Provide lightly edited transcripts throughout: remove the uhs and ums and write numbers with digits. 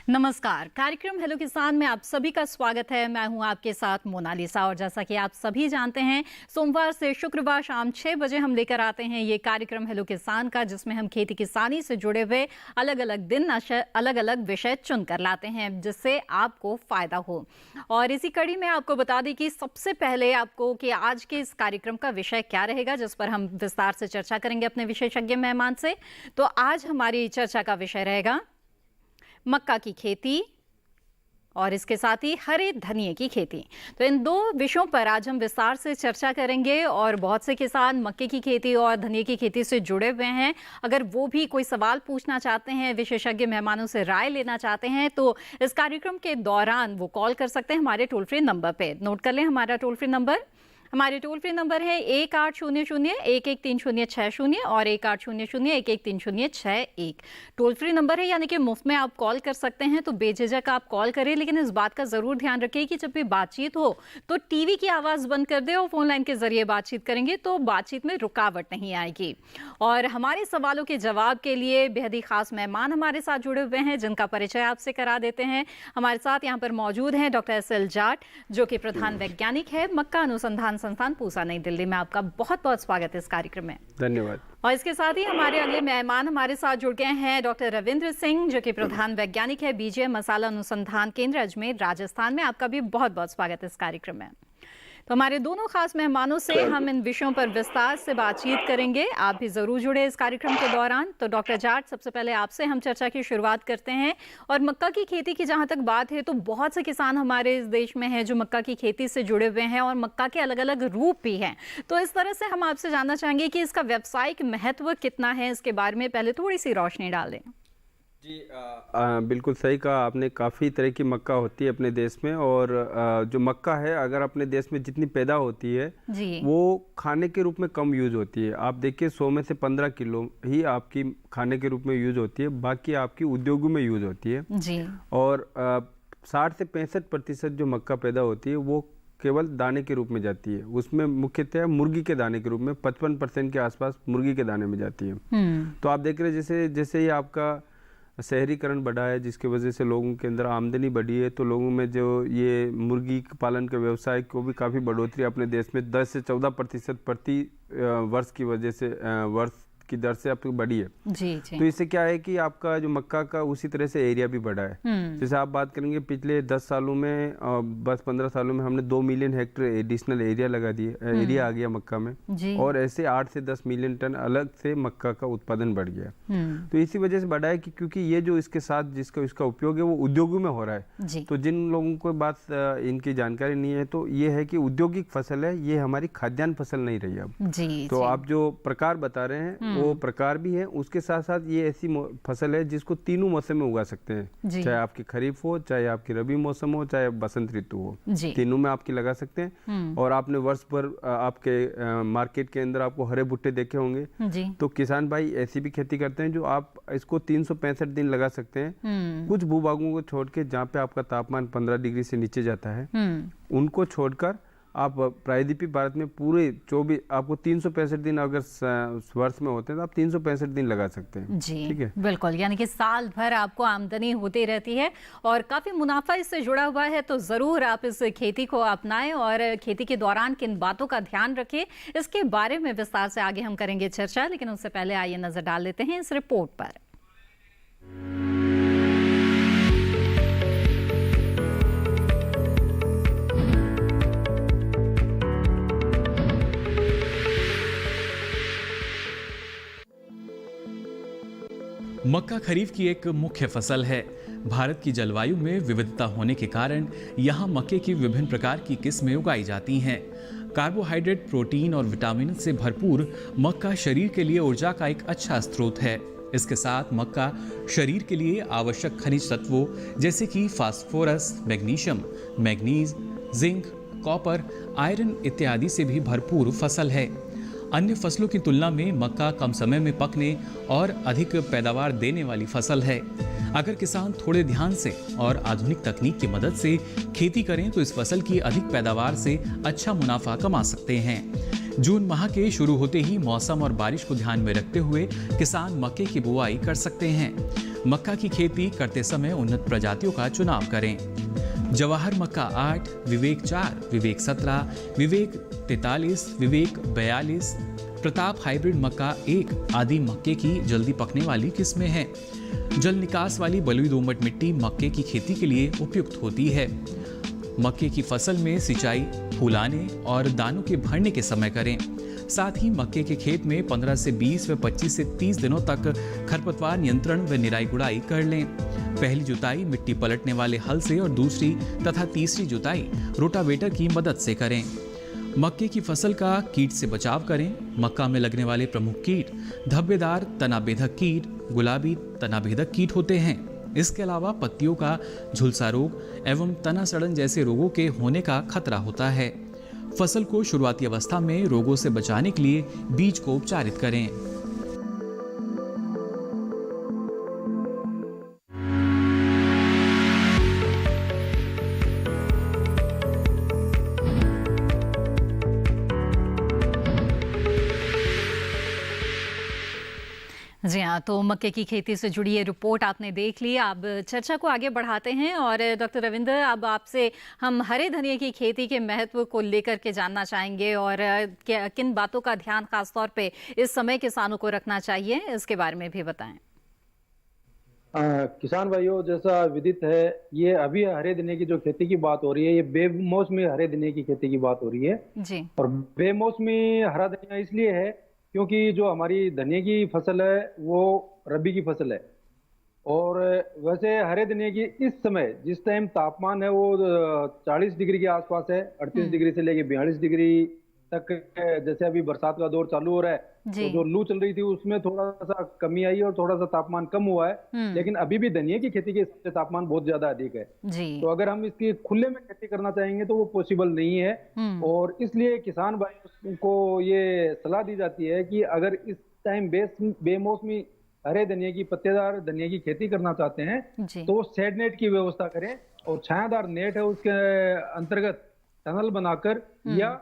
नमस्कार। कार्यक्रम हेलो किसान में आप सभी का स्वागत है। मैं हूं आपके साथ मोनालिसा और जैसा कि आप सभी जानते हैं, सोमवार से शुक्रवार शाम 6 बजे हम लेकर आते हैं ये कार्यक्रम हेलो किसान का, जिसमें हम खेती किसानी से जुड़े हुए अलग अलग दिन अलग अलग विषय चुनकर लाते हैं जिससे आपको फायदा हो। और इसी कड़ी में आपको बता दें कि सबसे पहले आपको कि आज के इस कार्यक्रम का विषय क्या रहेगा, जिस पर हम विस्तार से चर्चा करेंगे अपने विशेषज्ञ मेहमान से। तो आज हमारी चर्चा का विषय रहेगा मक्का की खेती और इसके साथ ही हरे धनिये की खेती। तो इन दो विषयों पर आज हम विस्तार से चर्चा करेंगे और बहुत से किसान मक्के की खेती और धनिये की खेती से जुड़े हुए हैं। अगर वो भी कोई सवाल पूछना चाहते हैं, विशेषज्ञ मेहमानों से राय लेना चाहते हैं, तो इस कार्यक्रम के दौरान वो कॉल कर सकते हैं हमारे टोल फ्री नंबर पे। नोट कर लें हमारा टोल फ्री नंबर। हमारे टोल फ्री नंबर है 1800-113060 और 1800-113061। टोल फ्री नंबर है, यानी कि मुफ्त में आप कॉल कर सकते हैं, तो बेझिझक आप कॉल करें। लेकिन इस बात का जरूर ध्यान रखिए कि जब भी बातचीत हो तो टीवी की आवाज बंद कर दे और फोन लाइन के जरिए बातचीत करेंगे तो बातचीत में रुकावट नहीं आएगी। और हमारे सवालों के जवाब के लिए बेहद ही खास मेहमान हमारे साथ जुड़े हुए हैं, जिनका परिचय आपसे करा देते हैं। हमारे साथ यहाँ पर मौजूद हैं डॉक्टर SL जाट, जो कि प्रधान वैज्ञानिक है मक्का अनुसंधान संस्थान पूसा नई दिल्ली में। आपका बहुत बहुत स्वागत है इस कार्यक्रम में। धन्यवाद। और इसके साथ ही हमारे अगले मेहमान हमारे साथ जुड़ गए हैं डॉक्टर रविंद्र सिंह, जो कि प्रधान वैज्ञानिक है BGI मसाला अनुसंधान केंद्र अजमेर राजस्थान में। आपका भी बहुत बहुत स्वागत है इस कार्यक्रम में। तो हमारे दोनों खास मेहमानों से हम इन विषयों पर विस्तार से बातचीत करेंगे। आप भी जरूर जुड़े इस कार्यक्रम के दौरान। तो डॉक्टर जाट, सबसे पहले आपसे हम चर्चा की शुरुआत करते हैं। और मक्का की खेती की जहां तक बात है, तो बहुत से किसान हमारे इस देश में हैं जो मक्का की खेती से जुड़े हुए हैं और मक्का के अलग अलग रूप भी हैं। तो इस तरह से हम आपसे जानना चाहेंगे कि इसका व्यावसायिक महत्व कितना है, इसके बारे में पहले थोड़ी सी रोशनी डाल दें। जी बिल्कुल सही कहा आपने। काफ़ी तरह की मक्का होती है अपने देश में, और जो मक्का है अगर अपने देश में जितनी पैदा होती है वो खाने के रूप में कम यूज होती है। आप देखिए 100 में से 15 किलो ही आपकी खाने के रूप में यूज होती है, बाकी आपकी उद्योगों में यूज होती है जी। और 60 से 65% जो मक्का पैदा होती है वो केवल दाने के रूप में जाती है। उसमें मुख्यतः मुर्गी के दाने के रूप में 55% के आसपास मुर्गी के दाने में जाती है। तो आप देख रहे हैं जैसे जैसे ही आपका शहरीकरण बढ़ा है, जिसकी वजह से लोगों के अंदर आमदनी बढ़ी है, तो लोगों में जो ये मुर्गी पालन के व्यवसाय को भी काफ़ी बढ़ोतरी अपने देश में 10 से 14% प्रति वर्ष की वजह से वर्ष की दर से आपकी बढ़ी है जी। तो इससे क्या है कि आपका जो मक्का का उसी तरह से एरिया भी बढ़ा है। जैसे आप बात करेंगे पिछले 10 सालों में, बस 15 सालों में हमने 2 मिलियन हेक्टेयर एडिशनल एरिया लगा दिए, एरिया आ गया मक्का में, और ऐसे 8 से 10 मिलियन टन अलग से मक्का का उत्पादन बढ़ गया। तो इसी वजह से बढ़ा है कि क्योंकि ये जो इसके साथ जिसका इसका उपयोग है वो उद्योगों में हो रहा है। तो जिन लोगों को बात इनकी जानकारी नहीं है, तो ये है कि औद्योगिक फसल है, ये हमारी खाद्यान्न फसल नहीं रही अब। तो आप जो प्रकार बता रहे हैं वो प्रकार भी है, उसके साथ साथ ये ऐसी फसल है जिसको तीनों मौसम में उगा सकते हैं, चाहे आपकी खरीफ हो, चाहे आपकी रबी मौसम हो, चाहे बसंत ऋतु हो, तीनों में आपकी लगा सकते हैं। और आपने वर्ष भर आपके मार्केट के अंदर आपको हरे भुट्टे देखे होंगे, तो किसान भाई ऐसी भी खेती करते हैं जो आप इसको 365 दिन लगा सकते हैं। कुछ भूभागों को छोड़ के जहाँ पे आपका तापमान 15 डिग्री से नीचे जाता है, उनको छोड़कर आप प्रायद्वीपीय भारत में पूरे 24 आपको 365 दिन अगर वर्ष में होते हैं तो आप 365 दिन लगा सकते हैं जी। ठीक है, बिल्कुल, यानी कि साल भर आपको आमदनी होती रहती है और काफी मुनाफा इससे जुड़ा हुआ है। तो जरूर आप इस खेती को अपनाएं और खेती के दौरान किन बातों का ध्यान रखें, इसके बारे में विस्तार से आगे हम करेंगे चर्चा। लेकिन उससे पहले आइए नजर डाल लेते हैं इस रिपोर्ट पर। मक्का खरीफ की एक मुख्य फसल है। भारत की जलवायु में विविधता होने के कारण यहाँ मक्के की विभिन्न प्रकार की किस्में उगाई जाती हैं। कार्बोहाइड्रेट, प्रोटीन और विटामिन से भरपूर मक्का शरीर के लिए ऊर्जा का एक अच्छा स्रोत है। इसके साथ मक्का शरीर के लिए आवश्यक खनिज तत्वों जैसे कि phosphorus, magnesium, manganese, zinc, copper, iron इत्यादि से भी भरपूर फसल है। अन्य फसलों की तुलना में मक्का कम समय में पकने और अधिक पैदावार देने वाली फसल है। अगर किसान थोड़े ध्यान से और आधुनिक तकनीक की मदद से खेती करें तो इस फसल की अधिक पैदावार से अच्छा मुनाफा कमा सकते हैं। जून माह के शुरू होते ही मौसम और बारिश को ध्यान में रखते हुए किसान मक्के की बुआई कर सकते हैं। मक्का की खेती करते समय उन्नत प्रजातियों का चुनाव करें। जवाहर मक्का 8, विवेक 4, विवेक 17, विवेक 43, विवेक 42, प्रताप हाइब्रिड मक्का 1 आदि मक्के की जल्दी पकने वाली किस्में हैं। जल निकास वाली बलुई दोमट मिट्टी मक्के की खेती के लिए उपयुक्त होती है। मक्के की फसल में सिंचाई फूलाने और दानों के भरने के समय करें। साथ ही मक्के के खेत में 15 से 20 व 25 से 30 दिनों तक खरपतवार नियंत्रण व निराई गुड़ाई कर लें। पहली जुताई मिट्टी पलटने वाले हल से और दूसरी तथा तीसरी जुताई रोटावेटर की मदद से करें। मक्के की फसल का कीट से बचाव करें। मक्का में लगने वाले प्रमुख कीट धब्बेदार तना बेधक कीट, गुलाबी तना बेधक कीट होते हैं। इसके अलावा पत्तियों का झुलसा रोग एवं तना सड़न जैसे रोगों के होने का खतरा होता है। फसल को शुरुआती अवस्था में रोगों से बचाने के लिए बीज को उपचारित करें। जी हाँ, तो मक्के की खेती से जुड़ी ये रिपोर्ट आपने देख ली। अब चर्चा को आगे बढ़ाते हैं और डॉक्टर रविंद्र, अब आपसे हम हरे धनिये की खेती के महत्व को लेकर के जानना चाहेंगे और किन बातों का ध्यान खासतौर पे इस समय किसानों को रखना चाहिए, इसके बारे में भी बताएं। किसान भाइयों, जैसा विदित है, ये अभी हरे धनिये की जो खेती की बात हो रही है, ये बेमौसमी हरे धनिये की खेती की बात हो रही है जी। और बेमौसमी हरा धनिया इसलिए है क्योंकि जो हमारी धनिये की फसल है वो रबी की फसल है। और वैसे हरे धनिये की इस समय जिस टाइम तापमान है वो 40 डिग्री के आसपास है, 38 डिग्री से लेके 42 डिग्री तक। जैसे अभी बरसात का दौर चालू हो रहा है, तो जो लू चल रही थी उसमें थोड़ा सा कमी आई और थोड़ा सा तापमान कम हुआ है, लेकिन अभी भी धनिये की खेती के हिसाब से तापमान बहुत ज्यादा अधिक है जी। तो अगर हम इसकी खुले में खेती करना चाहेंगे तो वो पॉसिबल नहीं है। और इसलिए किसान भाइयों को ये सलाह दी जाती है कि अगर इस टाइम बेमौसमी हरे धनिये की, पत्तेदार धनिये की खेती करना चाहते हैं तो शेड नेट की व्यवस्था करें और छायादार नेट है उसके अंतर्गत टनल बनाकर या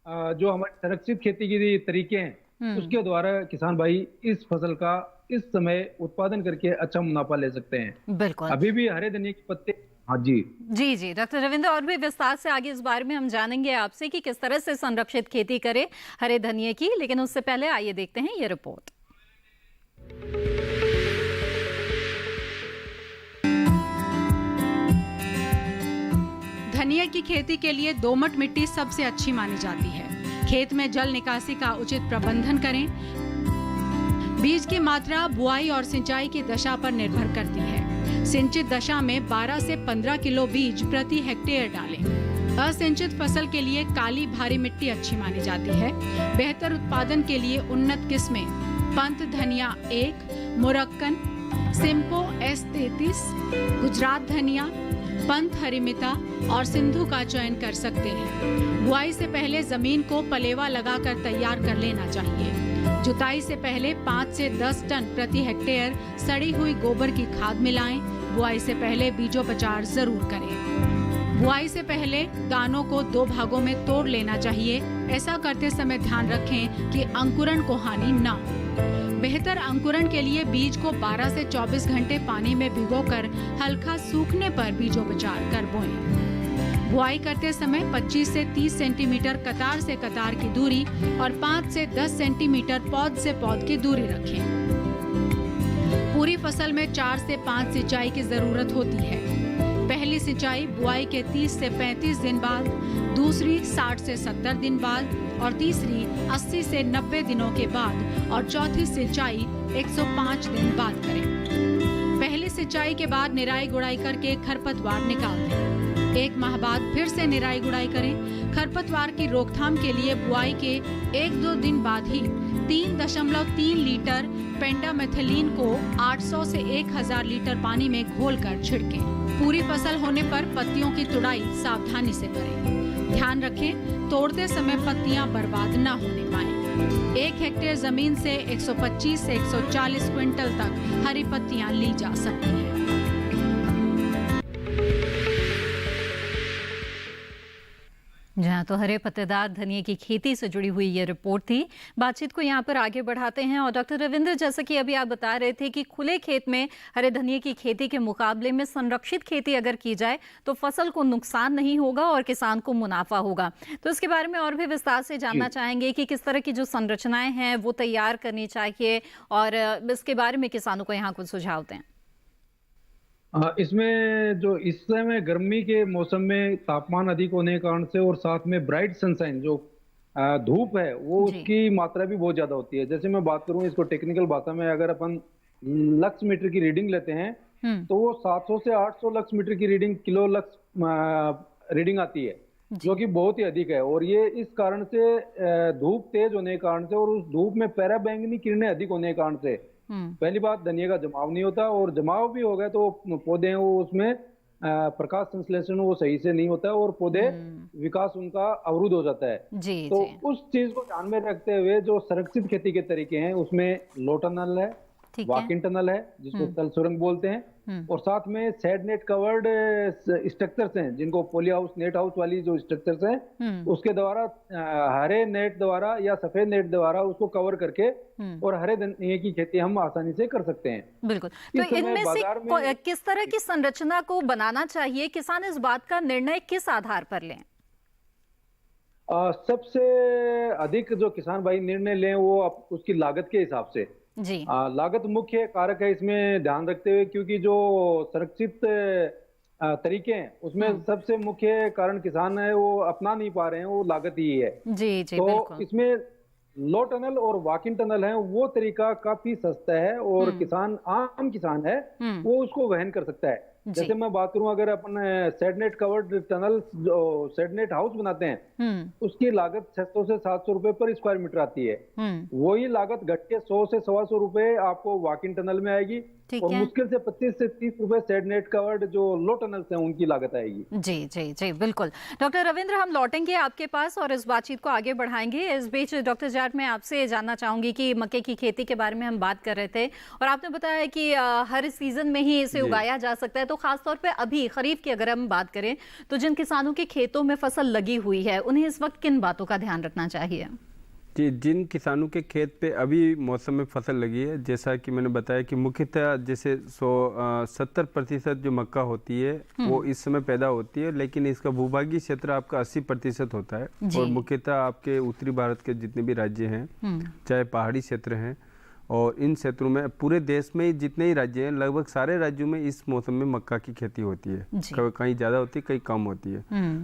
जो हमारे संरक्षित खेती के तरीके हैं उसके द्वारा किसान भाई इस फसल का इस समय उत्पादन करके अच्छा मुनाफा ले सकते हैं। बिल्कुल। अभी भी हरे धनिये के पत्ते। हाँ जी जी डॉक्टर रविंद्र, और भी विस्तार से आगे इस बारे में हम जानेंगे आपसे कि किस तरह से संरक्षित खेती करे हरे धनिये की, लेकिन उससे पहले आइए देखते हैं ये रिपोर्ट। धनिया की खेती के लिए दोमट मिट्टी सबसे अच्छी मानी जाती है। खेत में जल निकासी का उचित प्रबंधन करें। बीज की मात्रा बुआई और सिंचाई की दशा पर निर्भर करती है। सिंचित दशा में 12 से 15 किलो बीज प्रति हेक्टेयर डालें। असिंचित फसल के लिए काली भारी मिट्टी अच्छी मानी जाती है। बेहतर उत्पादन के लिए उन्नत किस्में पंत धनिया 1, मुरक्कन, सिम्पो S33, गुजरात धनिया, पंत हरिमिता और सिंधु का चयन कर सकते हैं। बुआई से पहले जमीन को पलेवा लगाकर तैयार कर लेना चाहिए। जुताई से पहले 5 से 10 टन प्रति हेक्टेयर सड़ी हुई गोबर की खाद मिलाएं। बुआई से पहले बीजोपचार जरूर करें। बुआई से पहले दानों को 2 भागों में तोड़ लेना चाहिए। ऐसा करते समय ध्यान रखें कि अंकुरण को हानि न हो। बेहतर अंकुरण के लिए बीज को 12 से 24 घंटे पानी में भिगोकर हल्का सूखने पर बीजोपचार कर बोएं। बुआई करते समय 25 से 30 सेंटीमीटर कतार से कतार की दूरी और 5 से 10 सेंटीमीटर पौध से पौध की दूरी रखें। पूरी फसल में 4 से 5 सिंचाई की जरूरत होती है। पहली सिंचाई बुआई के 30 से 35 दिन बाद, दूसरी 60 से 70 दिन बाद और तीसरी 80 से 90 दिनों के बाद और चौथी सिंचाई 105 दिन बाद करें। पहली सिंचाई के बाद निराई गुड़ाई करके खरपतवार निकाल दें। 1 माह बाद फिर से निराई गुड़ाई करें। खरपतवार की रोकथाम के लिए बुआई के 1-2 दिन बाद ही 3.3 लीटर पेंडामेथिलीन को 800 से 1000 लीटर पानी में घोलकर छिड़कें। पूरी फसल होने पर पत्तियों की तुड़ाई सावधानी से करें। ध्यान रखें, तोड़ते समय पत्तियां बर्बाद न होने पाएं। 1 हेक्टेयर जमीन से 125 से 140 क्विंटल तक हरी पत्तियां ली जा सकती हैं। जहाँ तो हरे पत्तेदार धनिये की खेती से जुड़ी हुई ये रिपोर्ट थी। बातचीत को यहाँ पर आगे बढ़ाते हैं और डॉक्टर रविंद्र, जैसा कि अभी आप बता रहे थे कि खुले खेत में हरे धनिये की खेती के मुकाबले में संरक्षित खेती अगर की जाए तो फसल को नुकसान नहीं होगा और किसान को मुनाफा होगा। तो इसके बारे में और भी विस्तार से जानना चाहेंगे कि किस तरह की जो संरचनाएं हैं वो तैयार करनी चाहिए और इसके बारे में किसानों को यहाँ कुछ सुझाव दें। इसमें जो इस समय गर्मी के मौसम में तापमान अधिक होने के कारण से और साथ में ब्राइट सनशाइन जो धूप है वो उसकी मात्रा भी बहुत ज्यादा होती है। जैसे मैं बात करूं इसको टेक्निकल भाषा में, अगर अपन लक्स मीटर की रीडिंग लेते हैं तो वो 700 से 800 लक्स मीटर की रीडिंग किलो लक्स रीडिंग आती है, जो कि बहुत ही अधिक है। और ये इस कारण से धूप तेज होने के कारण से और उस धूप में पराबैंगनी किरणें अधिक होने के कारण से पहली बात धनिया का जमाव नहीं होता, और जमाव भी हो गया तो पौधे हैं वो उसमें प्रकाश संश्लेषण वो सही से नहीं होता है और पौधे विकास उनका अवरुद्ध हो जाता है। तो उस चीज को ध्यान में रखते हुए जो संरक्षित खेती के तरीके हैं उसमें लो टनल है, वॉकिंग टनल है जिसको तल सुरंग बोलते हैं, और साथ में सेड नेट कवर्ड स्ट्रक्चर्स हैं जिनको पोली हाउस नेट हाउस वाली जो स्ट्रक्चर्स हैं उसके द्वारा हरे नेट द्वारा या सफेद नेट द्वारा उसको कवर करके और हरे धनिये की खेती हम आसानी से कर सकते हैं। बिल्कुल। तो इनमें से किस तरह की संरचना को बनाना चाहिए, किसान इस बात का निर्णय किस आधार पर लें? सबसे अधिक जो किसान भाई निर्णय लें वो उसकी लागत के हिसाब से जी। लागत मुख्य कारक है इसमें ध्यान रखते हुए, क्योंकि जो संरक्षित तरीके हैं उसमें सबसे मुख्य कारण किसान है वो अपना नहीं पा रहे हैं, वो लागत ही है। जी जी, तो इसमें लो टनल और वॉकिंग टनल है वो तरीका काफी सस्ता है और किसान आम किसान है वो उसको वहन कर सकता है। जैसे मैं बात करूं, अगर अपन सेडनेट कवर्ड टनल जो सेडनेट हाउस बनाते हैं उसकी लागत 600 से 700 रुपए पर स्क्वायर मीटर आती है। वही लागत घट के 100 से 125 रुपए आपको वॉकिंग टनल में आएगी और मुश्किल से 25 से 30 रुपए सेडनेट कवर्ड जो लो टनल्स हैं उनकी लागत आएगी। जी जी जी, बिल्कुल। डॉक्टर रविंद्र, हम लौटेंगे आपके पास और इस बातचीत को आगे बढ़ाएंगे। इस बीच डॉक्टर जाट, मैं आपसे जानना चाहूंगी कि मक्के की खेती के बारे में हम बात कर रहे थे और आपने बताया कि हर सीजन में ही इसे उगाया जा सकता है। तो खासतौर पर अभी खरीफ की अगर हम बात करें तो जिन किसानों के खेतों में फसल लगी हुई है उन्हें इस वक्त किन बातों का ध्यान रखना चाहिए? जी, जिन किसानों के खेत पे अभी मौसम में फसल लगी है, जैसा कि मैंने बताया कि मुख्यतः जैसे 70% जो मक्का होती है वो इस समय पैदा होती है, लेकिन इसका भूभागीय क्षेत्र आपका 80% होता है और मुख्यतः आपके उत्तरी भारत के जितने भी राज्य हैं, चाहे पहाड़ी क्षेत्र हैं, और इन क्षेत्रों में पूरे देश में जितने ही राज्य हैं लगभग सारे राज्यों में इस मौसम में मक्का की खेती होती है। कहीं ज़्यादा होती है, कहीं कम होती है।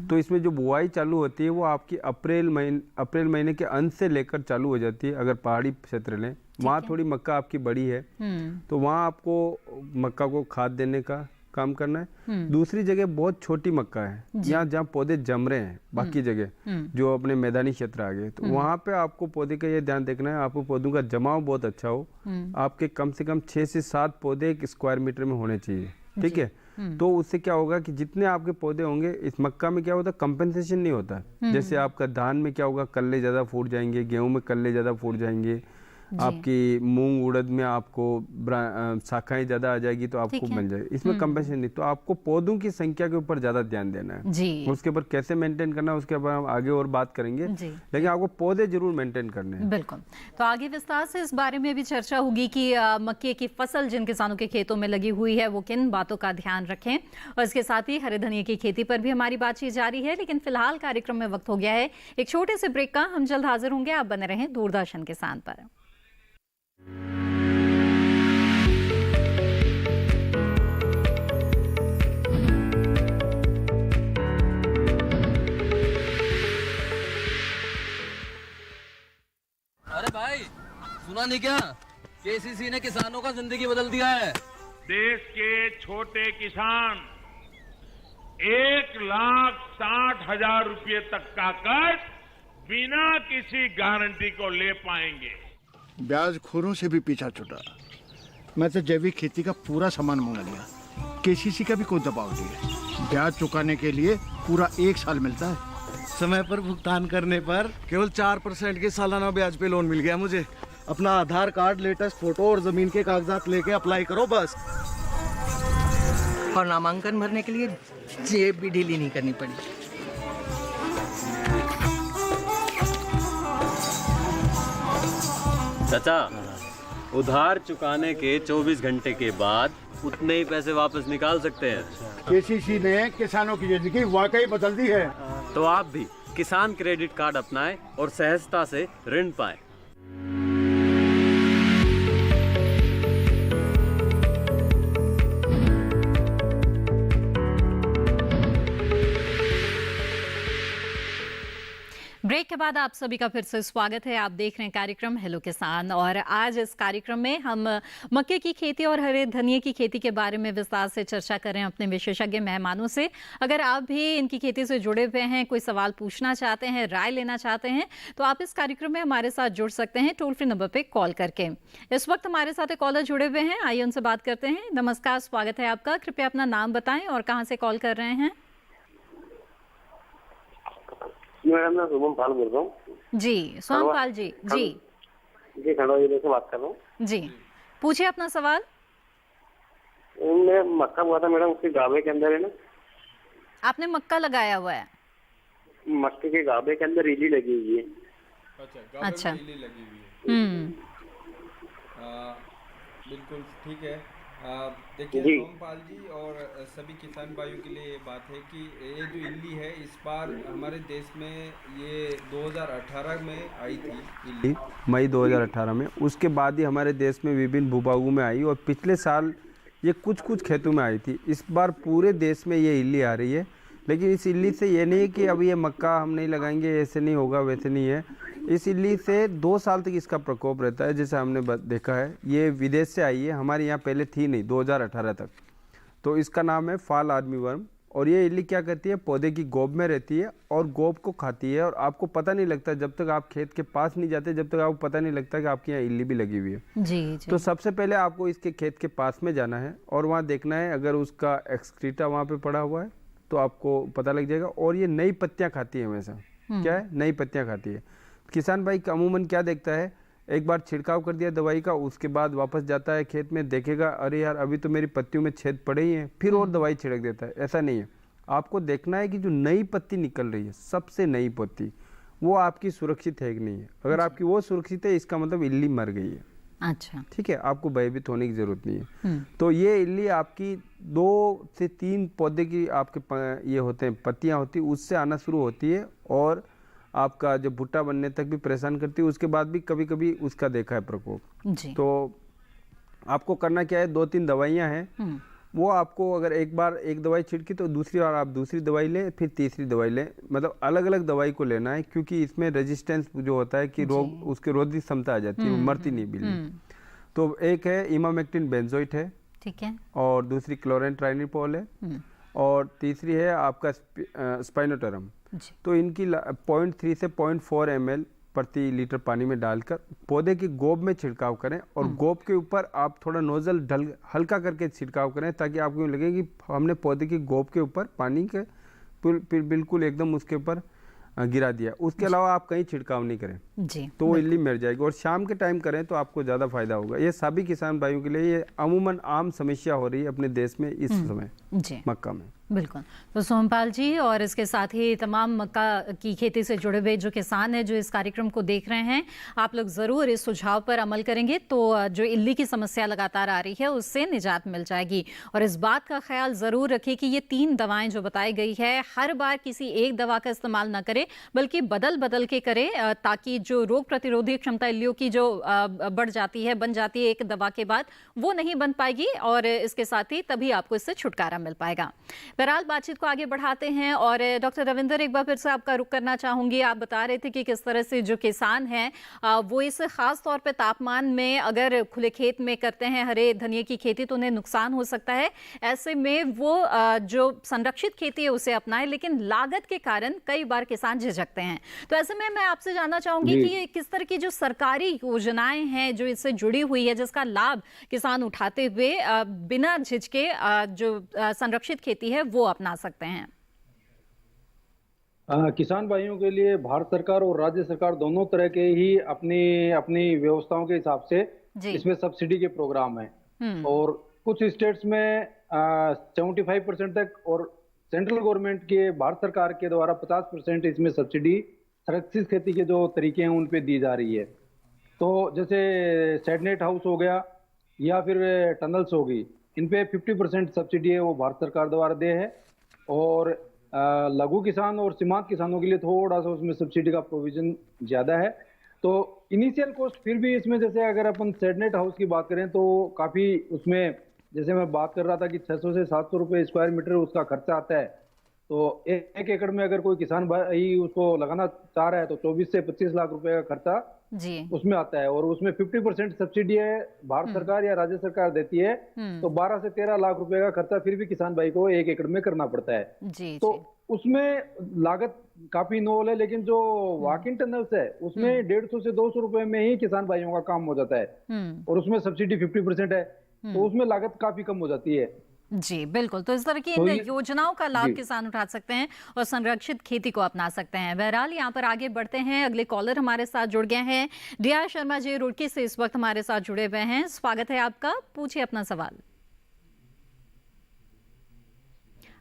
तो इसमें जो बुआई चालू होती है वो आपकी अप्रैल महीने के अंत से लेकर चालू हो जाती है। अगर पहाड़ी क्षेत्र लें वहाँ थोड़ी मक्का आपकी बड़ी है तो वहाँ आपको मक्का को खाद देने का काम करना है। दूसरी जगह बहुत छोटी मक्का है, जहाँ पौधे जम रहे हैं, बाकी जगह जो अपने मैदानी क्षेत्र आ गए तो वहाँ पे आपको पौधे का ये ध्यान देखना है आपको पौधों का जमाव बहुत अच्छा हो। आपके कम से कम 6 से 7 पौधे एक स्क्वायर मीटर में होने चाहिए, ठीक है। तो उससे क्या होगा कि जितने आपके पौधे होंगे, इस मक्का में क्या होता है कंपेंसेशन नहीं होता। जैसे आपका धान में क्या होगा, कल्ले ज्यादा फूट जाएंगे, गेहूं में कल्ले ज्यादा फूट जाएंगे, आपकी मूंग उड़द में आपको शाखाएं ज्यादा आ जाएगी तो आपको मिल जाएगी। इसमें कंपेंसेशन नहीं, तो आपको पौधों की संख्या के ऊपर ज्यादा ध्यान देना है जी। उसके ऊपर कैसे मेंटेन करना है उसके ऊपर हम आगे और बात करेंगे, लेकिन आपको पौधे जरूर मेंटेन करने हैं। बिल्कुल। तो आगे विस्तार से इस बारे में भी चर्चा होगी कि मक्के की फसल जिन किसानों के खेतों में लगी हुई है वो किन बातों का ध्यान रखें, और इसके साथ ही हरे धनिये की खेती पर भी हमारी बातचीत जारी है। लेकिन फिलहाल कार्यक्रम में वक्त हो गया है एक छोटे से ब्रेक का। हम जल्द हाजिर होंगे, आप बने रहें दूरदर्शन किसान पर। अरे भाई, सुना नहीं क्या? केसीसी ने किसानों का जिंदगी बदल दिया है। देश के छोटे किसान 1,60,000 रुपए तक का कर्ज बिना किसी गारंटी को ले पाएंगे। ब्याज खोरों से भी पीछा छुटा। मैं तो जैविक खेती का पूरा सामान मंगा लिया, केसीसी का भी कोई दबाव नहीं है। ब्याज चुकाने के लिए पूरा 1 साल मिलता है। समय पर भुगतान करने पर केवल 4% के सालाना ब्याज पे लोन मिल गया मुझे। अपना आधार कार्ड, लेटेस्ट फोटो और जमीन के कागजात लेके अप्लाई करो बस। और नामांकन भरने के लिए जेब भी ढीली नहीं करनी पड़ी। चाचा, उधार चुकाने के 24 घंटे के बाद उतने ही पैसे वापस निकाल सकते हैं। केसीसी ने किसानों की जिंदगी वाकई बदल दी है। तो आप भी किसान क्रेडिट कार्ड अपनाएं और सहजता से ऋण पाएं। ब्रेक के बाद आप सभी का फिर से स्वागत है। आप देख रहे हैं कार्यक्रम हेलो किसान और आज इस कार्यक्रम में हम मक्के की खेती और हरे धनिये की खेती के बारे में विस्तार से चर्चा कर रहे हैं अपने विशेषज्ञ मेहमानों से। अगर आप भी इनकी खेती से जुड़े हुए हैं, कोई सवाल पूछना चाहते हैं, राय लेना चाहते हैं तो आप इस कार्यक्रम में हमारे साथ जुड़ सकते हैं टोल फ्री नंबर पर कॉल करके। इस वक्त हमारे साथ एक कॉलर जुड़े हुए हैं, आइए उनसे बात करते हैं। नमस्कार, स्वागत है आपका। कृपया अपना नाम बताएं और कहाँ से कॉल कर रहे हैं। मैडम, मैं शुभम पाल बोल रहा हूँ। जी शुभम पाल जी। जी खंडवा जिले से बात कर रहा हूँ। जी पूछिए अपना सवाल। मैं मक्का बोया था मैडम, उसके गाभे के अंदर है ना। आपने मक्का लगाया हुआ है? मक्के के गाभे के अंदर इल्ली लगी हुई है। अच्छा, इल्ली लगी हुई है। बिल्कुल ठीक है। देखिए सोमपाल जी और सभी किसान भाइयों के लिए ये बात है कि ये जो इल्ली है इस बार हमारे देश में ये 2018 में आई थी इल्ली, मई 2018 में। उसके बाद ही हमारे देश में विभिन्न भूभागों में आई और पिछले साल ये कुछ खेतों में आई थी। इस बार पूरे देश में ये इल्ली आ रही है, लेकिन इस इल्ली से ये नहीं है कि अब ये मक्का हम नहीं लगाएंगे, ऐसे नहीं होगा, वैसे नहीं है। इस इल्ली से 2 साल तक इसका प्रकोप रहता है, जैसे हमने देखा है। ये विदेश से आई है, हमारे यहाँ पहले थी नहीं 2018 तक। तो इसका नाम है फाल आर्मी वर्म। और ये इल्ली क्या करती है, पौधे की गोब में रहती है और गोब को खाती है और आपको पता नहीं लगता, जब तक आप खेत के पास नहीं जाते जब तक आपको पता नहीं लगता कि आपके यहाँ इल्ली भी लगी हुई है। जी। तो सबसे पहले आपको इसके खेत के पास में जाना है और वहाँ देखना है, अगर उसका एक्सक्रीटा वहाँ पे पड़ा हुआ है तो आपको पता लग जाएगा। और ये नई पत्तियां खाती है हमेशा। क्या है, नई पत्तियां खाती है। किसान भाई अमूमन क्या देखता है, एक बार छिड़काव कर दिया दवाई का, उसके बाद वापस जाता है खेत में, देखेगा अरे यार अभी तो मेरी पत्तियों में छेद पड़े ही हैं, फिर और दवाई छिड़क देता है। ऐसा नहीं है, आपको देखना है कि जो नई पत्ती निकल रही है, सबसे नई पत्ती, वो आपकी सुरक्षित है कि नहीं है। अगर आपकी वो सुरक्षित है, इसका मतलब इल्ली मर गई है। अच्छा, ठीक है, आपको भयभीत होने की जरूरत नहीं है। तो ये इल्ली आपकी 2 से 3 पौधे की आपके ये होते हैं पत्तियां होती, उससे आना शुरू होती है और आपका जो भुट्टा बनने तक भी परेशान करती है। उसके बाद भी कभी कभी उसका देखा है प्रकोप। तो आपको करना क्या है, 2-3 दवाइयां हैं, वो आपको अगर एक बार एक दवाई छिड़की तो दूसरी बार आप दूसरी दवाई लें, फिर तीसरी दवाई लें। मतलब अलग अलग दवाई को लेना है, क्योंकि इसमें रेजिस्टेंस जो होता है कि रोग, उसके रोधी क्षमता आ जाती है, वो मरती नहीं बिल्ली। तो एक है इमामेक्टिन बेंजोइट है, ठीक है, और दूसरी क्लोरेंट्राइनिपोल है, और तीसरी है आपका स्पाइनोटरम। तो इनकी 0.3 से 0.4 ml प्रति लीटर पानी में डालकर पौधे की गोब में छिड़काव करें और गोब के ऊपर आप थोड़ा नोजल हल्का करके छिड़काव करें, ताकि आपको लगे कि हमने पौधे की गोब के ऊपर पानी के बिल्कुल एकदम उसके ऊपर गिरा दिया। उसके अलावा आप कहीं छिड़काव नहीं करें जी, तो वो इल्ली मर जाएगी। और शाम के टाइम करें तो आपको ज़्यादा फायदा होगा। ये सभी किसान भाइयों के लिए ये अमूमन आम समस्या हो रही है अपने देश में इस समय जी, मक्का में। बिल्कुल। तो सोमपाल जी और इसके साथ ही तमाम मक्का की खेती से जुड़े हुए जो किसान हैं जो इस कार्यक्रम को देख रहे हैं, आप लोग ज़रूर इस सुझाव पर अमल करेंगे तो जो इल्ली की समस्या लगातार आ रही है उससे निजात मिल जाएगी। और इस बात का ख्याल ज़रूर रखें कि ये 3 दवाएं जो बताई गई है, हर बार किसी एक दवा का इस्तेमाल ना करें, बल्कि बदल बदल के करें, ताकि जो रोग प्रतिरोधी क्षमता इल्लियों की जो बढ़ जाती है, बन जाती है एक दवा के बाद, वो नहीं बन पाएगी और इसके साथ ही तभी आपको इससे छुटकारा मिल पाएगा। बहरहाल बातचीत को आगे बढ़ाते हैं और डॉक्टर रविंदर, एक बार फिर से आपका रुख करना चाहूंगी। आप बता रहे थे कि किस तरह से जो किसान हैं वो इस खास तौर पे तापमान में अगर खुले खेत में करते हैं हरे धनिये की खेती तो उन्हें नुकसान हो सकता है। ऐसे में वो जो संरक्षित खेती है उसे अपनाएं, लेकिन लागत के कारण कई बार किसान झिझकते हैं। तो ऐसे में मैं आपसे जानना चाहूंगी कि किस तरह की जो सरकारी योजनाएं हैं जो इससे जुड़ी हुई है, जिसका लाभ किसान उठाते हुए बिना झिझके जो संरक्षित खेती है वो अपना सकते हैं। किसान भाइयों के लिए भारत सरकार और राज्य सरकार दोनों तरह के ही अपनी व्यवस्थाओं के हिसाब से इसमें सब्सिडी के प्रोग्राम हैं और कुछ स्टेट्स में 75% तक और सेंट्रल गवर्नमेंट के भारत सरकार के द्वारा 50% इसमें सब्सिडी संरक्षित खेती के जो तरीके हैं उन पे दी जा रही है। तो जैसे सेडनेट हाउस हो गया या फिर टनल्स होगी, इन पे 50% सब्सिडी है वो भारत सरकार द्वारा दे है। और लघु किसान और सीमांत किसानों के लिए थोड़ा सा उसमें सब्सिडी का प्रोविजन ज्यादा है। तो इनिशियल कॉस्ट फिर भी इसमें, जैसे अगर अपन सेडनेट हाउस की बात करें तो काफी उसमें, जैसे मैं बात कर रहा था कि 600 से 700 रुपए स्क्वायर मीटर उसका खर्चा आता है। तो एक एकड़ में अगर कोई किसान भाई उसको लगाना चाह रहा है तो 24 से 25 लाख रुपए का खर्चा जी उसमें आता है। और उसमें 50% सब्सिडी है भारत सरकार या राज्य सरकार देती है। तो 12 से 13 लाख रुपए का खर्चा फिर भी किसान भाई को एक एकड़ में करना पड़ता है। जी तो उसमें लागत काफी नोल है, लेकिन जो वॉकिंग टनल्स है उसमें 150 से 200 रुपए में ही किसान भाइयों का काम हो जाता है। और उसमें सब्सिडी 50% है, तो उसमें लागत काफी कम हो जाती है। जी बिल्कुल। तो इस तरह की इन योजनाओं का लाभ किसान उठा सकते हैं और संरक्षित खेती को अपना सकते हैं। बहरहाल यहाँ पर आगे बढ़ते हैं, अगले कॉलर हमारे साथ जुड़ गए हैं। दिया शर्मा जी रुड़की से इस वक्त हमारे साथ जुड़े हुए हैं। स्वागत है आपका, पूछिए अपना सवाल।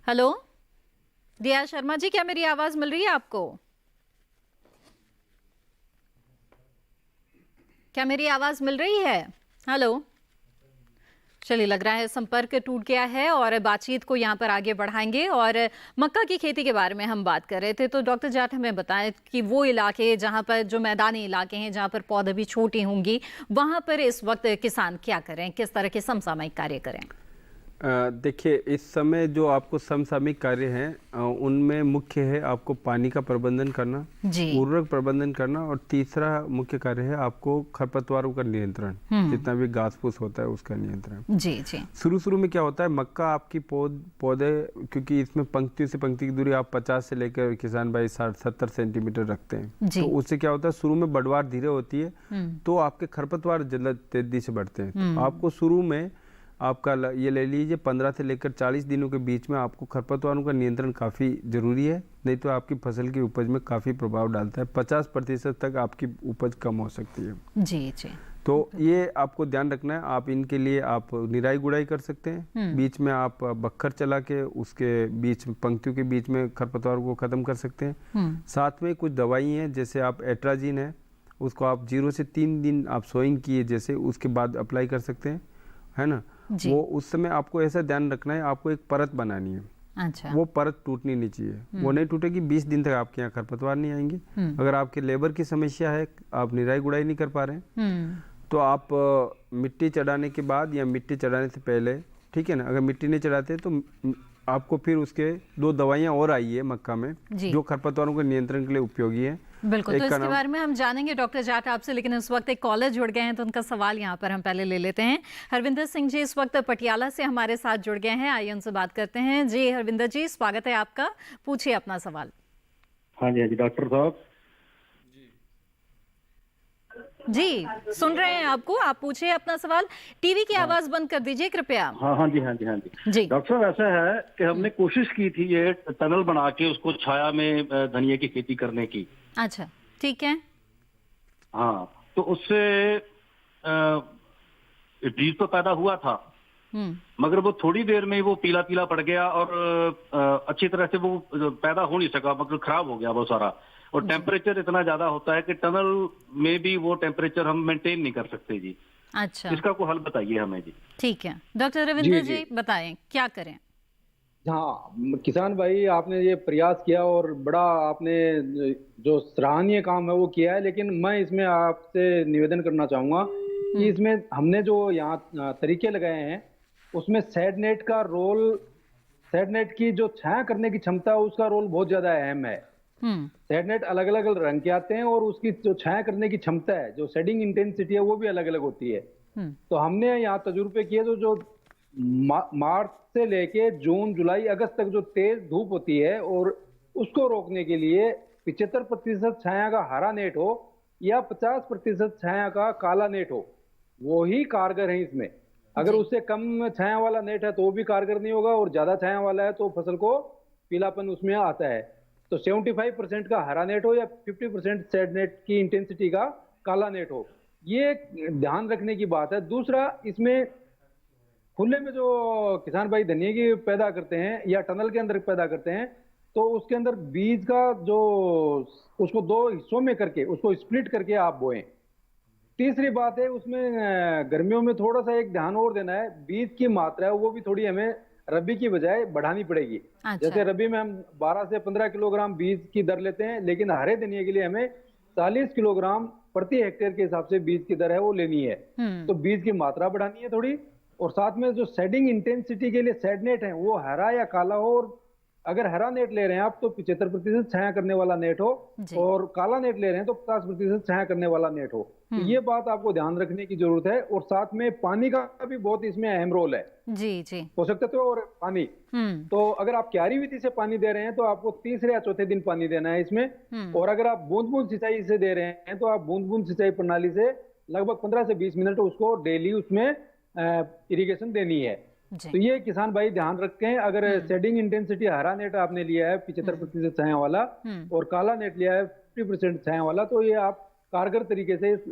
हेलो दिया शर्मा जी, क्या मेरी आवाज मिल रही है आपको? क्या मेरी आवाज मिल रही है? हेलो, चलिए लग रहा है संपर्क टूट गया है और बातचीत को यहाँ पर आगे बढ़ाएंगे। और मक्का की खेती के बारे में हम बात कर रहे थे, तो डॉक्टर जाट हमें बताएं कि वो इलाके जहाँ पर जो मैदानी इलाके हैं, जहाँ पर पौधे भी छोटी होंगी, वहाँ पर इस वक्त किसान क्या करें, किस तरह के समसामयिक कार्य करें? देखिए, इस समय जो आपको समसामयिक कार्य हैं उनमें मुख्य है आपको पानी का प्रबंधन करना, उर्वरक प्रबंधन करना, और तीसरा मुख्य कार्य है आपको खरपतवारों का नियंत्रण, जितना भी घास फूस होता है उसका नियंत्रण। जी जी। शुरू में क्या होता है, मक्का आपकी पौधे, क्योंकि इसमें पंक्ति से पंक्ति की दूरी आप 50 से लेकर किसान भाई 60-70 सेंटीमीटर रखते हैं, तो उससे क्या होता है, शुरू में बढ़वार धीरे होती है, तो आपके खरपतवार जल्द तेजी से बढ़ते हैं। तो आपको शुरू में आपका ये ले लीजिए 15 से लेकर 40 दिनों के बीच में आपको खरपतवारों का नियंत्रण काफ़ी जरूरी है, नहीं तो आपकी फसल की उपज में काफ़ी प्रभाव डालता है। 50% तक आपकी उपज कम हो सकती है। जी जी। तो ये आपको ध्यान रखना है। आप इनके लिए आप निराई गुड़ाई कर सकते हैं, बीच में आप बखर चला के उसके बीच पंक्तियों के बीच में खरपतवारों को खत्म कर सकते हैं। साथ में कुछ दवाई हैं, जैसे आप एट्राजीन है, उसको आप 0 से 3 दिन आप सोइंग किए जैसे उसके बाद अप्लाई कर सकते हैं, है ना। वो उस समय आपको ऐसा ध्यान रखना है, आपको एक परत बनानी है। अच्छा। वो परत टूटनी नहीं चाहिए, वो नहीं टूटेगी 20 दिन तक आपके यहाँ खरपतवार नहीं आएंगे। अगर आपके लेबर की समस्या है, आप निराई गुड़ाई नहीं कर पा रहे हैं, तो आप मिट्टी चढ़ाने के बाद या मिट्टी चढ़ाने से पहले, ठीक है ना, अगर मिट्टी नहीं चढ़ाते तो आपको फिर उसके 2 दवाइयाँ और आई है मक्का में जो खरपतवारों के नियंत्रण के लिए उपयोगी है। बिल्कुल, तो इसके बारे में हम जानेंगे डॉक्टर जाट आपसे, लेकिन इस वक्त एक कॉलर जुड़ गए हैं तो उनका सवाल यहाँ पर हम पहले ले लेते हैं। हरविंदर सिंह जी इस वक्त पटियाला से हमारे साथ जुड़ गए हैं, आइए उनसे बात करते हैं। जी हरविंदर जी, स्वागत है आपका, पूछिए अपना सवाल। हाँ जी डॉक्टर साहब जी सुन रहे हैं आपको, आप पूछिए अपना सवाल। टीवी की आवाज बंद कर दीजिए कृपया। हाँ जी डॉक्टर साहब, ऐसा है कि हमने कोशिश की थी ये टनल बना के उसको छाया में धनिया की खेती करने की। अच्छा, ठीक है। हाँ, तो उससे बीज तो पैदा हुआ था, मगर वो थोड़ी देर में वो पीला पीला पड़ गया और अच्छी तरह से वो पैदा हो नहीं सका, मतलब खराब हो गया वो सारा। और टेम्परेचर इतना ज्यादा होता है कि टनल में भी वो टेम्परेचर हम मेंटेन नहीं कर सकते जी। अच्छा, इसका कोई हल बताइए हमें जी। ठीक है डॉक्टर रविंद्र जी बताएं क्या करें। हाँ, किसान भाई आपने ये प्रयास किया और बड़ा आपने जो सराहनीय काम है वो किया है, लेकिन मैं इसमें आपसे निवेदन करना चाहूंगा कि इसमें हमने जो यहाँ तरीके लगाए हैं उसमें सेडनेट का रोल, सेडनेट की जो छाया करने की क्षमता है उसका रोल बहुत ज्यादा अहम है। सेडनेट अलग अलग रंग के आते हैं और उसकी जो छाया करने की क्षमता है, जो शेडिंग इंटेंसिटी है, वो भी अलग अलग होती है। तो हमने यहाँ तजुर्बे किए तो जो मार्च से लेके जून जुलाई अगस्त तक जो तेज धूप होती है और उसको रोकने के लिए 75% छाया का हरा नेट हो या 50% छाया का काला नेट हो, वो ही कारगर है इसमें। अगर उससे कम छाया वाला नेट है तो वो भी कारगर नहीं होगा, और ज्यादा छाया वाला है तो फसल को पीलापन उसमें आता है। तो 75% का हरा नेट हो या 50% सेड नेट की इंटेंसिटी का काला नेट हो, ये ध्यान रखने की बात है। दूसरा, इसमें खुले में जो किसान भाई धनिया की पैदा करते हैं या टनल के अंदर पैदा करते हैं, तो उसके अंदर बीज का जो उसको 2 हिस्सों में करके उसको स्प्लिट करके आप बोएं, तीसरी बात है उसमें गर्मियों में थोड़ा सा एक ध्यान और देना है, बीज की मात्रा है वो भी थोड़ी हमें रबी की बजाय बढ़ानी पड़ेगी। जैसे रबी में हम 12 से 15 किलोग्राम बीज की दर लेते हैं, लेकिन हरे धनिया के लिए हमें 40 किलोग्राम प्रति हेक्टेयर के हिसाब से बीज की दर है वो लेनी है। तो बीज की मात्रा बढ़ानी है थोड़ी, और साथ में जो शेडिंग इंटेंसिटी के लिए शेड नेट है वो हरा या काला हो, और अगर हरा नेट ले रहे हैं आप तो 75% छाया करने वाला नेट हो, और काला नेट ले रहे हैं तो 50% छाया करने वाला नेट हो। तो ये बात आपको ध्यान रखने की जरूरत है। और साथ में पानी का भी बहुत इसमें अहम रोल है, जी पोषक तत्व और पानी। तो अगर आप क्यारी विधि से पानी दे रहे हैं तो आपको तीसरे या चौथे दिन पानी देना है इसमें, और अगर आप बूंद बूंद सिंचाई से दे रहे हैं तो आप बूंद बूंद सिंचाई प्रणाली से लगभग 15 से 20 मिनट उसको डेली उसमें इरिगेशन देनी है। तो ये किसान भाई ध्यान रखें। अगर शेडिंग इंटेंसिटी हरा नेट आपने लिया है 75% छाया वाला और काला नेट लिया है 50% छाया वाला, तो ये आप कारगर तरीके से इस